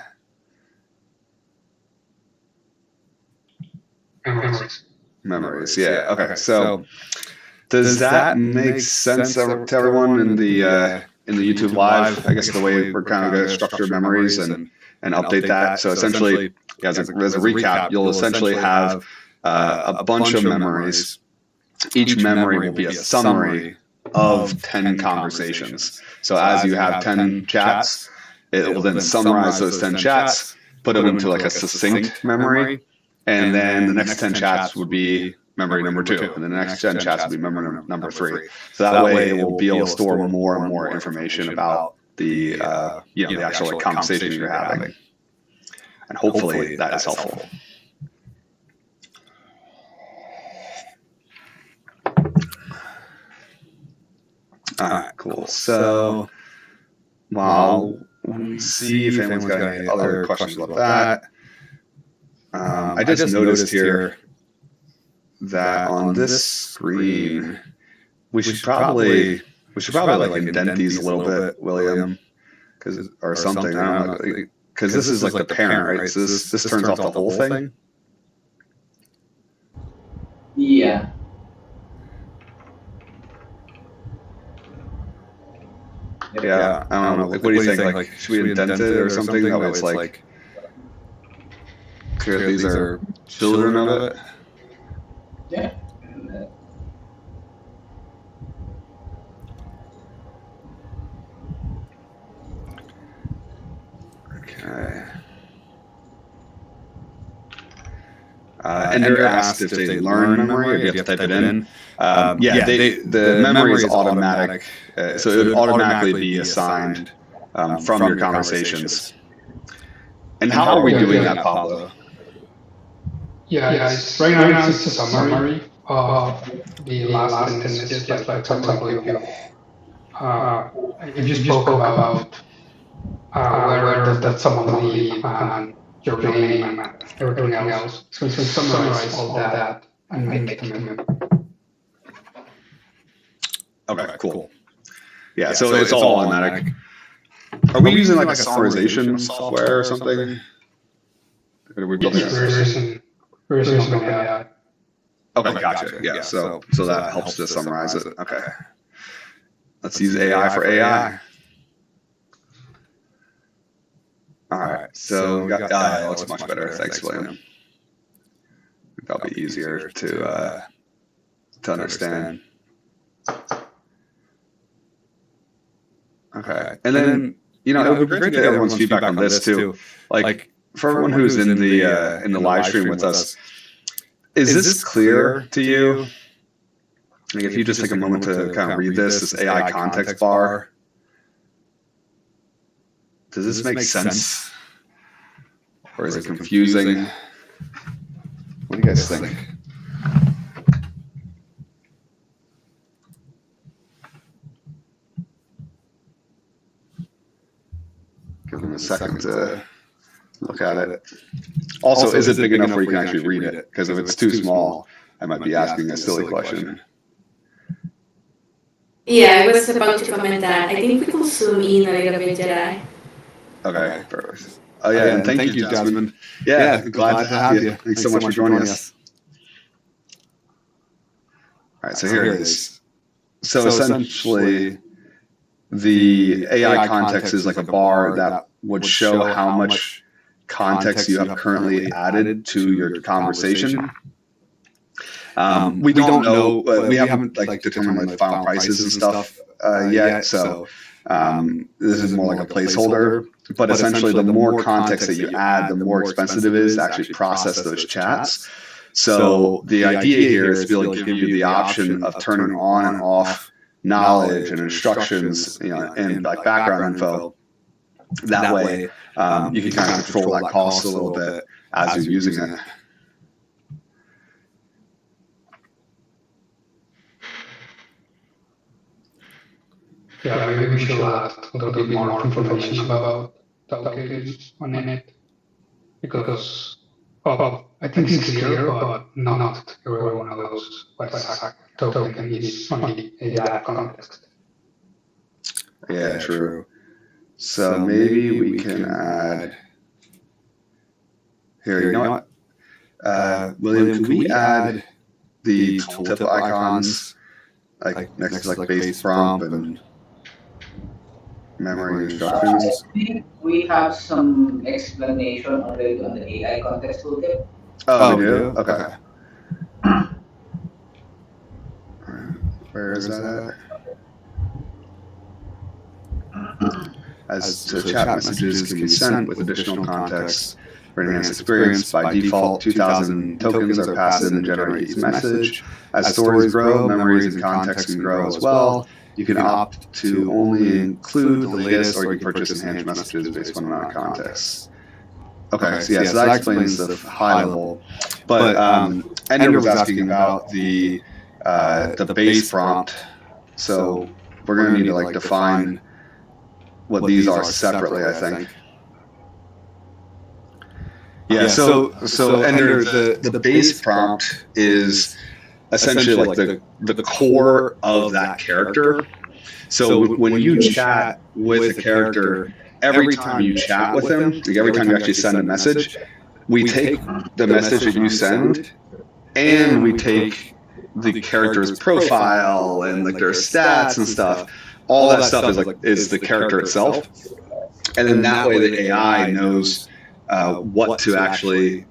Memories. Yeah. Okay. So, does that make sense to everyone in the YouTube live? I guess the way we're kind of going to structure memories and update that. So essentially, as a recap, you'll essentially have a bunch of memories. Each memory will be a summary of 10 conversations. So as you have 10 chats, it will then summarize those 10 chats, put them into like a succinct memory. And then the next 10 chats would be memory number 2, and the next 10 chats would be memory number 3. So that way, it will be able to store more and more information about the the actual like, conversation you're having. And hopefully that is helpful. All right, cool. So while we see if anyone's got any other questions about that. I just noticed here that on this screen, we should probably like indent these a little bit, William, or something. I don't know, because this is like the parent, right? So this turns off the whole thing. Yeah. Yeah, I don't know. Like, what do you think? Like, should we indent it or something? That way it's like. Clear these are children of it. Yeah. Okay. Ender asked if they learn memory, or do you have to type it in? The memory is automatic, so it would automatically be assigned from your conversations. And how are we doing that, Pablo? Yeah, right now it's just a summary of the last instances, just like for example, if you spoke about where that someone leave and your name and everything else, so summarize all that and make it a memory. Okay, cool. Yeah, so it's all automatic. Are we using like a summarization software or something? Or are we building Yes, we're using OpenAI. Okay, gotcha. Yeah, so that helps to summarize it. Okay. Let's use AI for AI. All right, so we got AI. Looks much better. Thanks, William. That'll be easier to understand. Okay, and then it would be great to get everyone's feedback on this too. Like for everyone who's in the live stream with us, is this clear to you? Like if you just take a moment to kind of read this AI context bar, does this make sense? Or is it confusing? What do you guys think? Give them a second to look at it. Also, is it big enough where you can actually read it? Because if it's too small, I might be asking a silly question. Yeah, I was about to comment that. I think we could zoom in a little bit, Jedi. Okay, perfect. Oh yeah, and thank you, Jasmine. Yeah, glad to have you. Thanks so much for joining us. All right, so here it is. So essentially, the AI context is like a bar that would show how much context you have currently added to your conversation. We don't know, we haven't determined like final prices and stuff yet. So this is more like a placeholder. But essentially, the more context that you add, the more expensive it is to actually process those chats. So the idea here is to be able to give you the option of turning on and off knowledge and instructions, and like background info. That way, you can kind of control that cost a little bit as you're using it. Yeah, maybe we should add a little bit more information about the algorithms on it, because I think it's clear, but not everyone knows what exact token is on the AI context. Yeah, true. So maybe we can add here. You know what, William? Can we add the tooltip icons like next to like base prompt and memory instructions? We have some explanation already on the AI context tooltip. Oh, we do? Okay. Where is that at? As to chat messages can be sent with additional context for enhanced experience. By default, 2,000 tokens are passed in to generate each message. As stories grow, memories and context can grow as well. You can opt to only include the latest, or you can purchase enhanced messages based on amount of context. Okay, so yeah, so that explains the high level. But Ender was asking about the base prompt. So we're going to need to like define what these are separately, I think. Yeah, so Ender, the base prompt is essentially like the core of that character. So when you chat with a character, every time you chat with them, like every time you actually send a message, we take the message that you send and we take the character's profile and like their stats and stuff. All that stuff is the character itself, and then that way the AI knows what to actually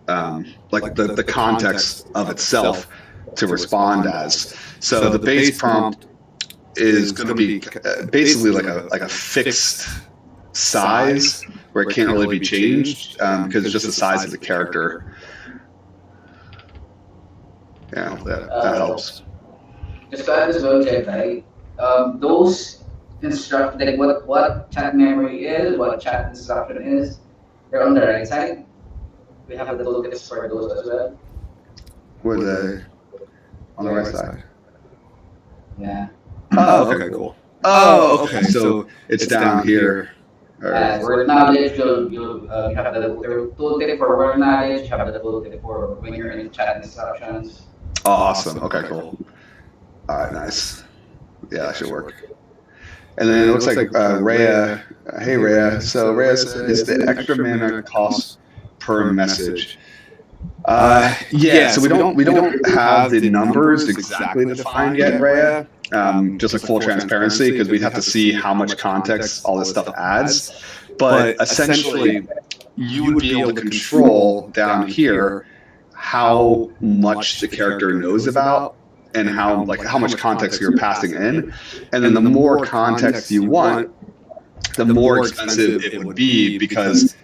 like the context of itself to respond as. So the base prompt is going to be basically like a fixed size where it can't really be changed because it's just the size of the character. Yeah, that helps. Just to add as well, Jedi, those like what chat memory is, what chat instruction is, they're on the right side. We have the tooltips for those as well. Were they on the right side? Yeah. Oh, okay, cool. Oh, okay. So it's down here. Word knowledge, you have the tooltip for word knowledge, you have the tooltip for when you're in chat instructions. Awesome. Okay, cool. All right, nice. Yeah, that should work. And then it looks like Rhea. Hey Rhea. So Rhea said, "Is the extra mana cost per message?" So we don't have the numbers exactly defined yet, Rhea. Just like full transparency, because we have to see how much context all this stuff adds. But essentially, you would be able to control down here how much the character knows about and how much context you're passing in. And then the more context you want, the more expensive it would be, because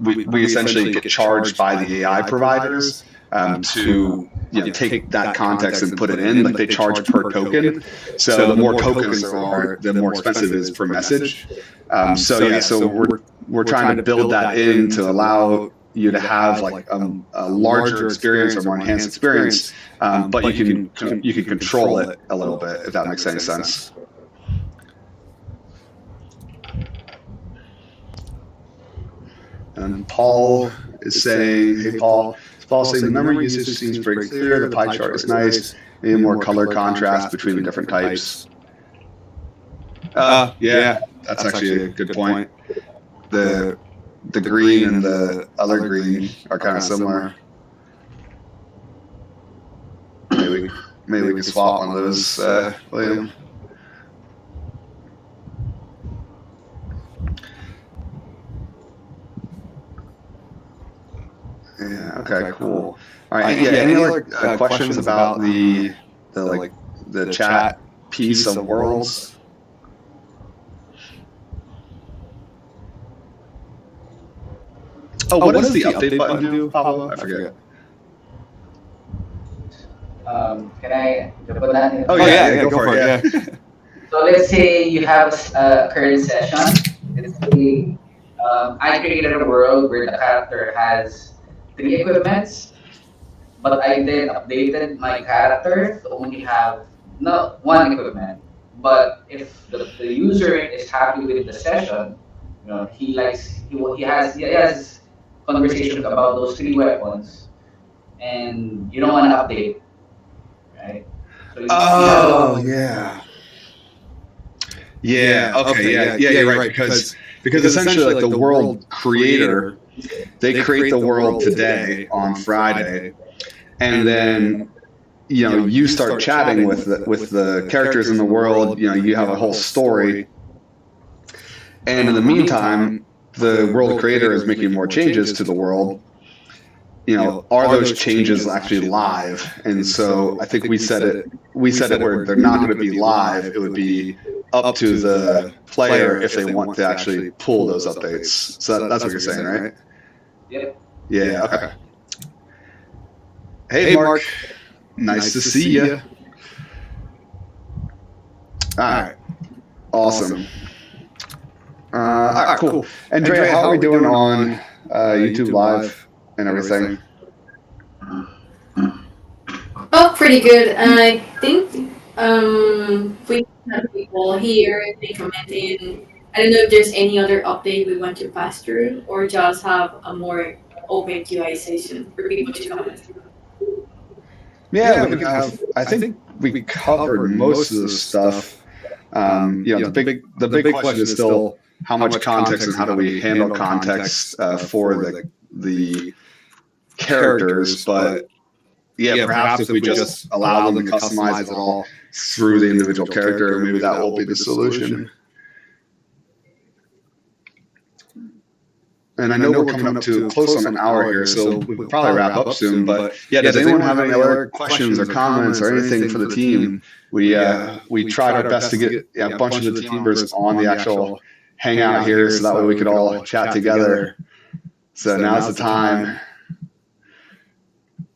we essentially get charged by the AI providers to take that context and put it in. Like they charge per token. So the more tokens there are, the more expensive it is per message. So we're trying to build that in to allow you to have like a larger experience or more enhanced experience, but you can control it a little bit, if that makes any sense. And Paul is saying, "Hey Paul." Paul's saying the memory usage seems pretty clear. The pie chart is nice. Maybe more color contrast between the different types. Yeah, that's actually a good point. The green and the other green are kind of similar. Maybe we can swap one of those, William. Yeah. Okay. Cool. All right. Yeah. Any other questions about the chat piece of worlds? Oh, what does the update button do, Pablo? I forget. Can I jump on that? Oh yeah, go for it. Yeah. So let's say you have a current session. Let's say I created a world where the character has 3 equipments, but I then updated my character to only have not 1 equipment. But if the user is happy with the session, he has conversations about those 3 weapons, and you don't want to update, right? So yeah. Okay. Yeah. You're right. Because essentially, like the world creator, they create the world today on Friday, and then you start chatting with the characters in the world. You have a whole story, and in the meantime, the world creator is making more changes to the world. Are those changes actually live? And so I think we said it where they're not going to be live. It would be up to the player if they want to actually pull those updates. So that's what you're saying, right? Yep. Yeah. Okay. Hey, Mark. Nice to see you. All right. Awesome. All right, cool. Andrea, how are we doing on YouTube Live and everything? Oh, pretty good. I think we have people here. They commented. I don't know if there's any other update we want to pass through, or just have a more open QA session for people to comment. Yeah, we can have. I think we covered most of the stuff. The big question is still how much context and how do we handle context for the characters. But yeah, perhaps if we just allow them to customize it all through the individual character, maybe that will be the solution. And I know we're coming up to close on an hour here, so we'll probably wrap up soon. But yeah, does anyone have any other questions or comments or anything for the team? We tried our best to get a bunch of the team members on the actual hangout here, so that way we could all chat together. So now's the time,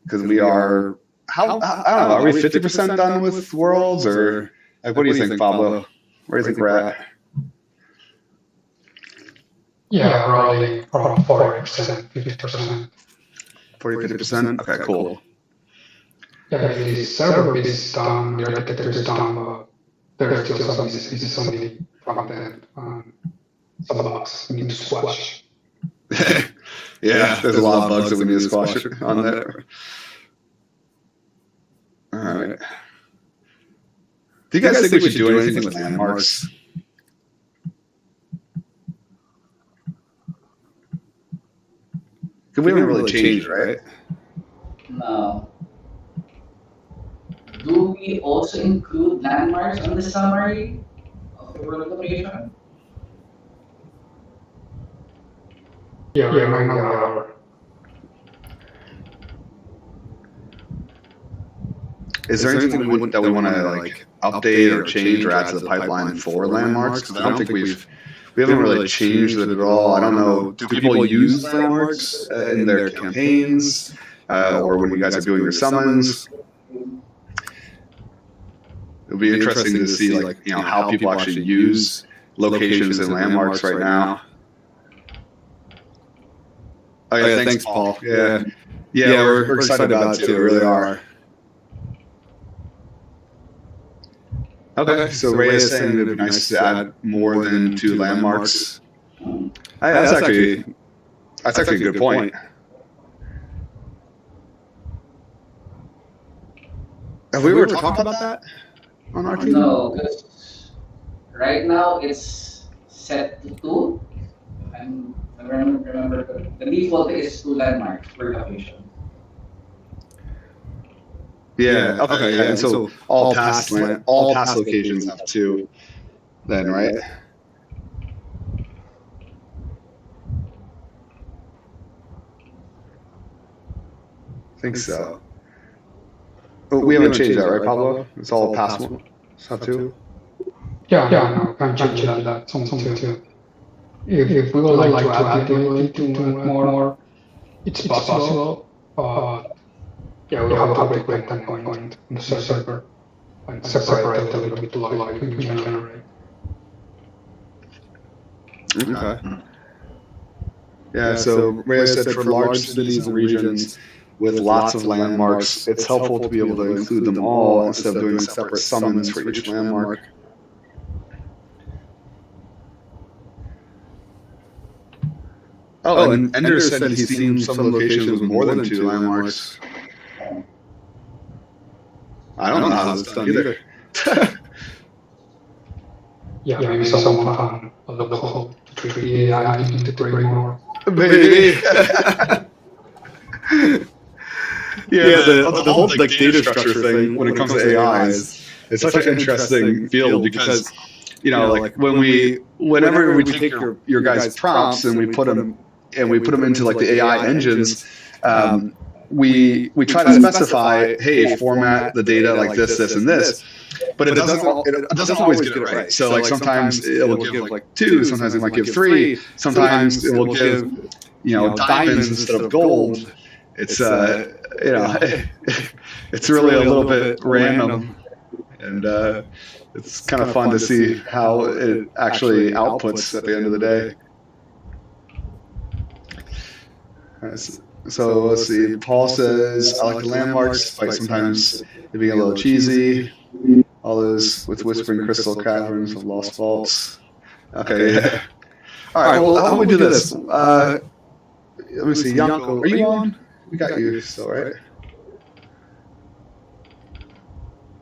because we are I don't know, are we 50% done with Worlds, or what do you think, Pablo? Where do you think we're at? Yeah, probably around 40%, 50%. 40-50%? Okay, cool. Yeah, the server is done, the architecture is done, but there's still some pieces on the front end, some bugs we need to squash. Yeah, there's a lot of bugs that we need to squash on there. All right. Do you guys think we should do anything with landmarks? We haven't really changed, right? No. Do we also include landmarks on the summary of the world location? Yeah, right now we are. Is there anything that we want to like update or change or add to the pipeline for landmarks? Because I don't think we haven't really changed it at all. I don't know. Do people use landmarks in their campaigns or when you guys are doing your summons? It would be interesting to see like how people actually use locations and landmarks right now. Oh yeah, thanks, Paul. Yeah, we're excited about it too. We really are. Okay, so Ray is saying it'd be nice to add more than 2 landmarks. That's actually a good point. Have we ever talked about that on our team? No, because right now it's set to 2. I remember the default is 2 landmarks per location. Yeah. Okay. Yeah. And so all past locations have 2. Then, right? I think so. But we haven't changed that, right, Pablo? It's all past stuff too. Yeah, no, can change that something too. If we would like to add to more, it's possible. Yeah, we have to break that point on the server and separate a little bit like we generate. Okay. Yeah, so Reyes said for large cities and regions with lots of landmarks, it's helpful to be able to include them all instead of doing separate summons for each landmark. Oh, and Ender said he's seen some locations with more than 2 landmarks. I don't know how that's done either. Yeah, maybe some fun of the whole 3D AI to integrate more. Maybe. Yeah, the whole like data structure thing when it comes to AI is it's such an interesting field because like whenever we take your guys' prompts and we put them into like the AI engines, we try to specify, hey, format the data like this, and this, but it doesn't always get it right. So like sometimes it will give like 2, sometimes it might give 3, sometimes it will give diamonds instead of gold. It's it's really a little bit random, and it's kind of fun to see how it actually outputs at the end of the day. So let's see. Paul says, I like the landmarks, despite sometimes it being a little cheesy. All those with whispering crystal caverns of lost vaults. Okay, yeah. All right, well, how do we do this? Let me see. Yanko, are you on? We got you still, right?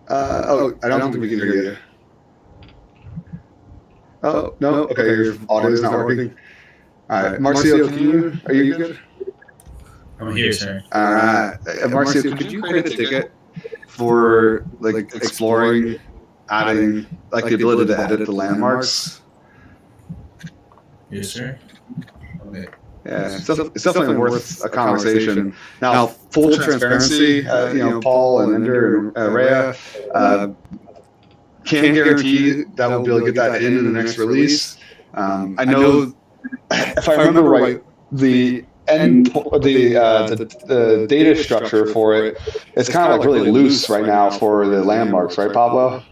I don't think we can hear you. Oh, no? Okay, your audio's not working. All right, Marcio, are you good? I'm here, sir. All right. Marcio, could you create a ticket for like exploring, adding like the ability to edit the landmarks? Yes, sir. Okay. Yeah, it's definitely worth a conversation. Now, full transparency, Paul and Ender and Rhea can't guarantee that we'll be able to get that in the next release. I know, if I remember right, the data structure for it, it's kind of like really loose right now for the landmarks, right, Pablo?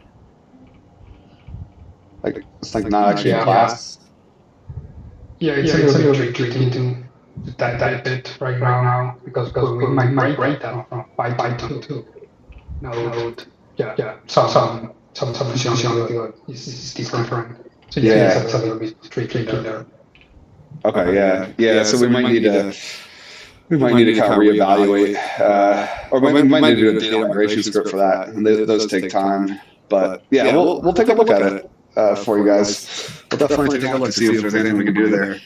Like it's like not actually a class. Yeah, it's a little bit tricky to that bit right now because we might migrate that from Python to Node. Yeah, some functionality is different. So yeah, it's a little bit tricky there. Okay, yeah. So we might need to kind of reevaluate, or we might need to do a data migration script for that, and those take time. But yeah, we'll take a look at it for you guys. We'll definitely take a look to see if there's anything we can do there.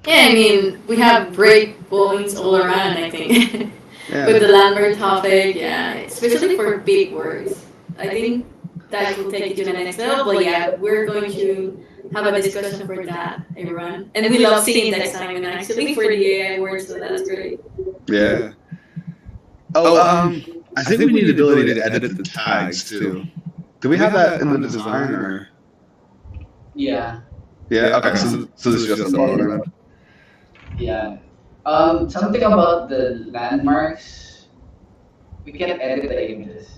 Yeah, I mean, we have break points all around, I think. Yeah. With the landmark topic, yeah, especially for big words. I think that will take you to the next level, but yeah, we're going to have a discussion for that, everyone. And we love seeing that assignment actually for the AI words, so that's great. Yeah. Oh, I think we need the ability to edit the tags too. Do we have that in the design or? Yeah, Yeah. Okay. So this is just a bottom. yeah. Something about the landmarks. We can edit the images.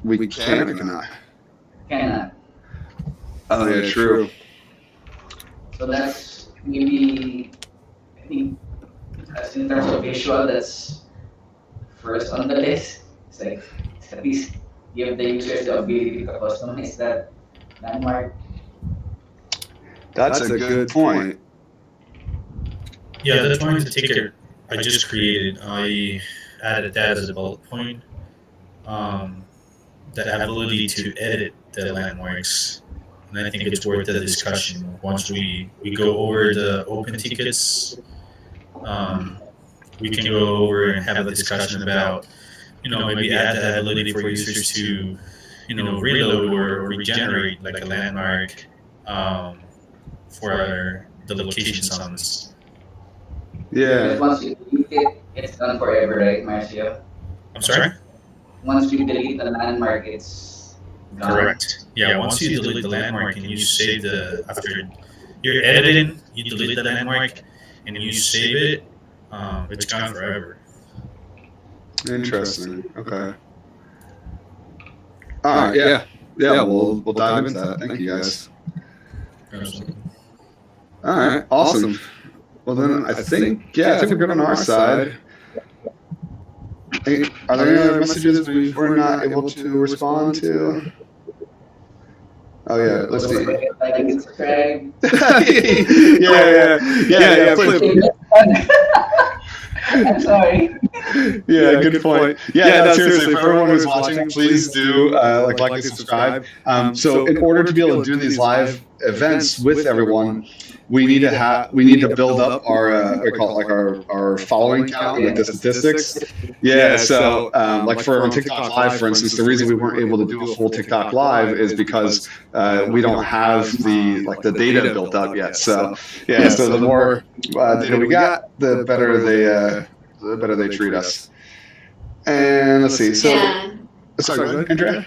We can or cannot? Cannot. Oh yeah, true. So that's maybe, I think, as in terms of visual, that's first on the list. It's like, at least give the users the ability to customize that landmark. That's a good point. Yeah, that's one to take it. I just created. I added that as a bullet point. The ability to edit the landmarks, and I think it's worth the discussion once we go over the open tickets. We can go over and have a discussion about, maybe add the ability for users to, reload or regenerate like a landmark for the location summons. Yeah. Because once you delete it, it's done forever, right, Marcio? I'm sorry? Once you delete the landmark, it's gone. Correct. Yeah, once you delete the landmark and you save after you're editing, you delete the landmark and you save it, it's gone forever. Interesting. Okay. All right. Yeah. Yeah. We'll dive into that. Thank you guys. All right. Awesome. Well then, I think we're good on our side. Hey, are there any other messages we were not able to respond to? Oh yeah, let's see. Like and subscribe. yeah. Please. I'm sorry. Yeah, good point. Yeah, no, seriously, for everyone who's watching, please do like and subscribe. So in order to be able to do these live events with everyone, we need to build up our our following count, like the statistics. Yeah, so like for on TikTok Live, for instance, the reason we weren't able to do a full TikTok Live is because we don't have the data built up yet. So yeah, so the more data we got, the better they treat us. And let's see. So Yeah. sorry, go ahead, Andrea.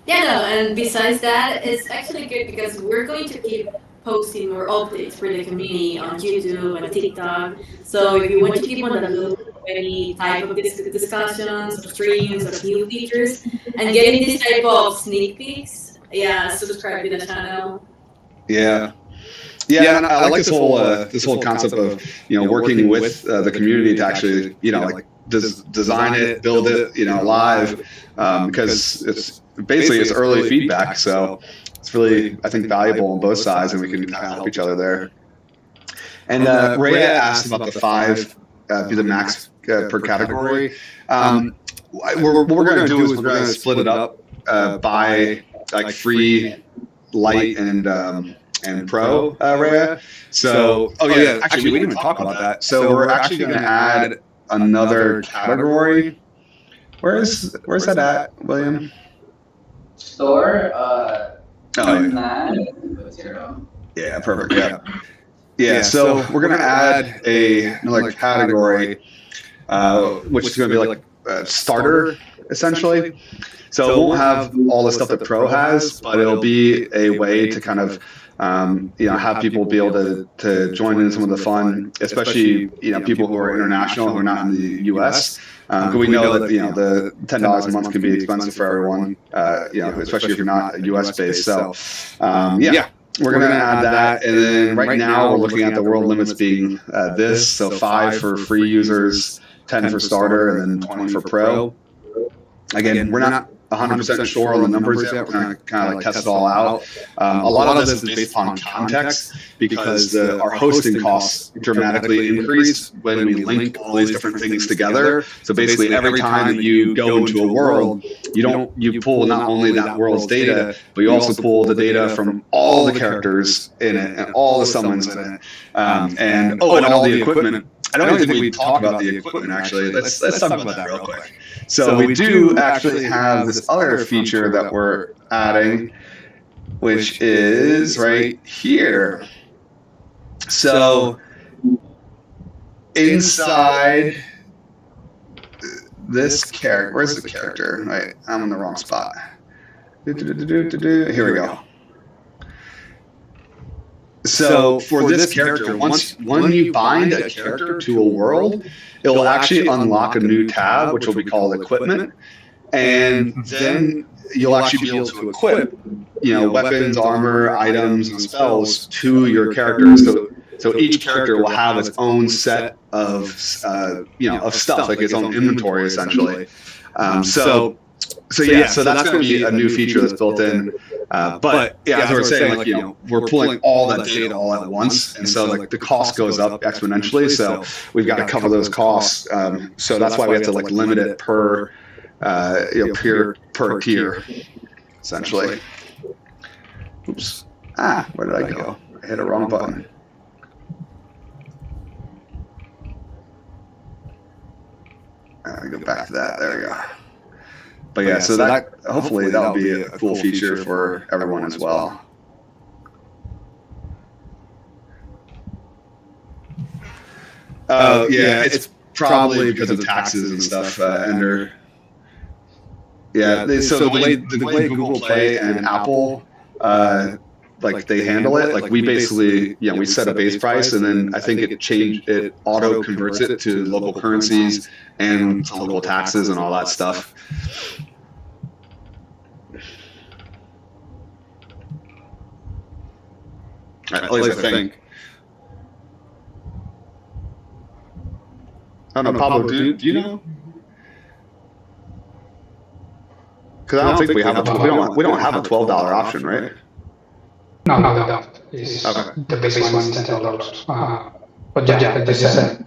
Yeah, no, and besides that, it's actually good because we're going to keep posting more updates for the community on YouTube and TikTok. So if you want to keep on the loop of any type of discussions, or streams, or new features, and getting this type of sneak peeks, yeah, subscribe to the channel. Yeah. Yeah, and I like this whole concept of working with the community to actually design it, build it live, because it's early feedback, so it's really, I think, valuable on both sides, and we can kind of help each other there. And Rhea asked about the 5 be the max per category. What we're going to do is we're going to split it up by free, light, and pro, Rhea. So, actually, we didn't even talk about that. So we're actually going to add another category. Where's that at, William? Store. 9. 0. Yeah, perfect. Yeah. So we're gonna add another category, which is gonna be like starter, essentially. So it won't have all the stuff that Pro has, but it'll be a way to kind of have people be able to join in some of the fun, especially people who are international, who are not in the U.S. Because we know that the $10 a month can be expensive for everyone, especially if you're not U.S. based. So we're going to add that, and then right now we're looking at the world limits being this, so 5 for free users, 10 for starter, and then 20 for pro. Again, we're not 100% sure on the numbers yet. We're going to kind of test it all out. A lot of this is based on context because our hosting costs dramatically increase when we link all these different things together. So basically, every time that you go into a world, you pull not only that world's data, but you also pull the data from all the characters in it and all the summons in it, and all the equipment. I don't even think we talked about the equipment actually. Let's talk about that real quick. So we do actually have this other feature that we're adding, which is right here. So inside this character, where's the character? Right, I'm in the wrong spot. Here we go. So for this character, when you bind a character to a world, it will actually unlock a new tab, which will be called equipment, and then you'll actually be able to equip, weapons, armor, items, and spells to your character. So each character will have its own set of of stuff, like its own inventory essentially. So that's going to be a new feature that's built in. But as I was saying, we're pulling all that data all at once, and so the cost goes up exponentially. So we've got to cover those costs. So that's why we have to limit it per tier, essentially. Oops. Where did I go? I hit a wrong button. I go back to that. There we go. But yeah, so that hopefully that'll be a cool feature for everyone as well. Yeah, it's probably because of taxes and stuff, Ender. Yeah, so the way Google Play and Apple they handle it, we basically we set a base price, and then I think it auto converts it to local currencies and to local taxes and all that stuff. At least I think. I don't know, Pablo, do you know? Because I don't think we have we don't have a $12 option, right? No, we don't. It's the base one is $10. But yeah, like I said,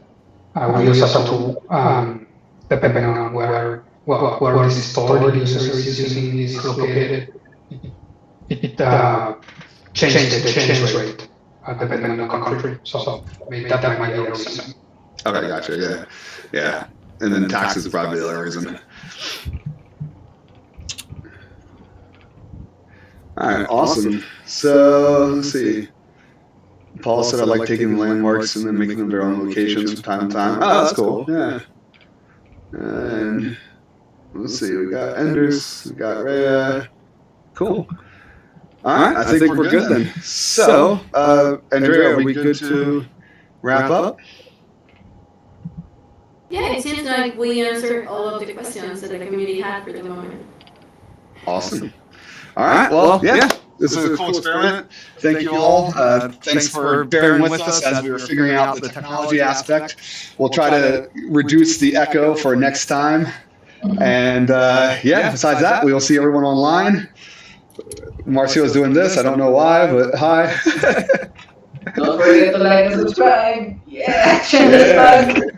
we use up to depending on where this store the user is using is located. It changes the exchange rate depending on the country. So maybe that might be a reason. Okay, gotcha. Yeah. And then taxes is probably the other reason. All right, awesome. So let's see. Paul said I like taking landmarks and then making them their own locations from time to time. Oh, that's cool. Yeah. And let's see. We got Enders. We got Rhea. Cool. All right, I think we're good then. So, Andrea, are we good to wrap up? Yeah, it seems like we answered all of the questions that the community had for the moment. Awesome. All right, well, yeah, this is a cool experiment. Thank you all. Thanks for bearing with us as we were figuring out the technology aspect. We'll try to reduce the echo for next time. And besides that, we will see everyone online. Marcio's doing this. I don't know why, but hi. Don't forget to like and subscribe. Yeah, share this bug.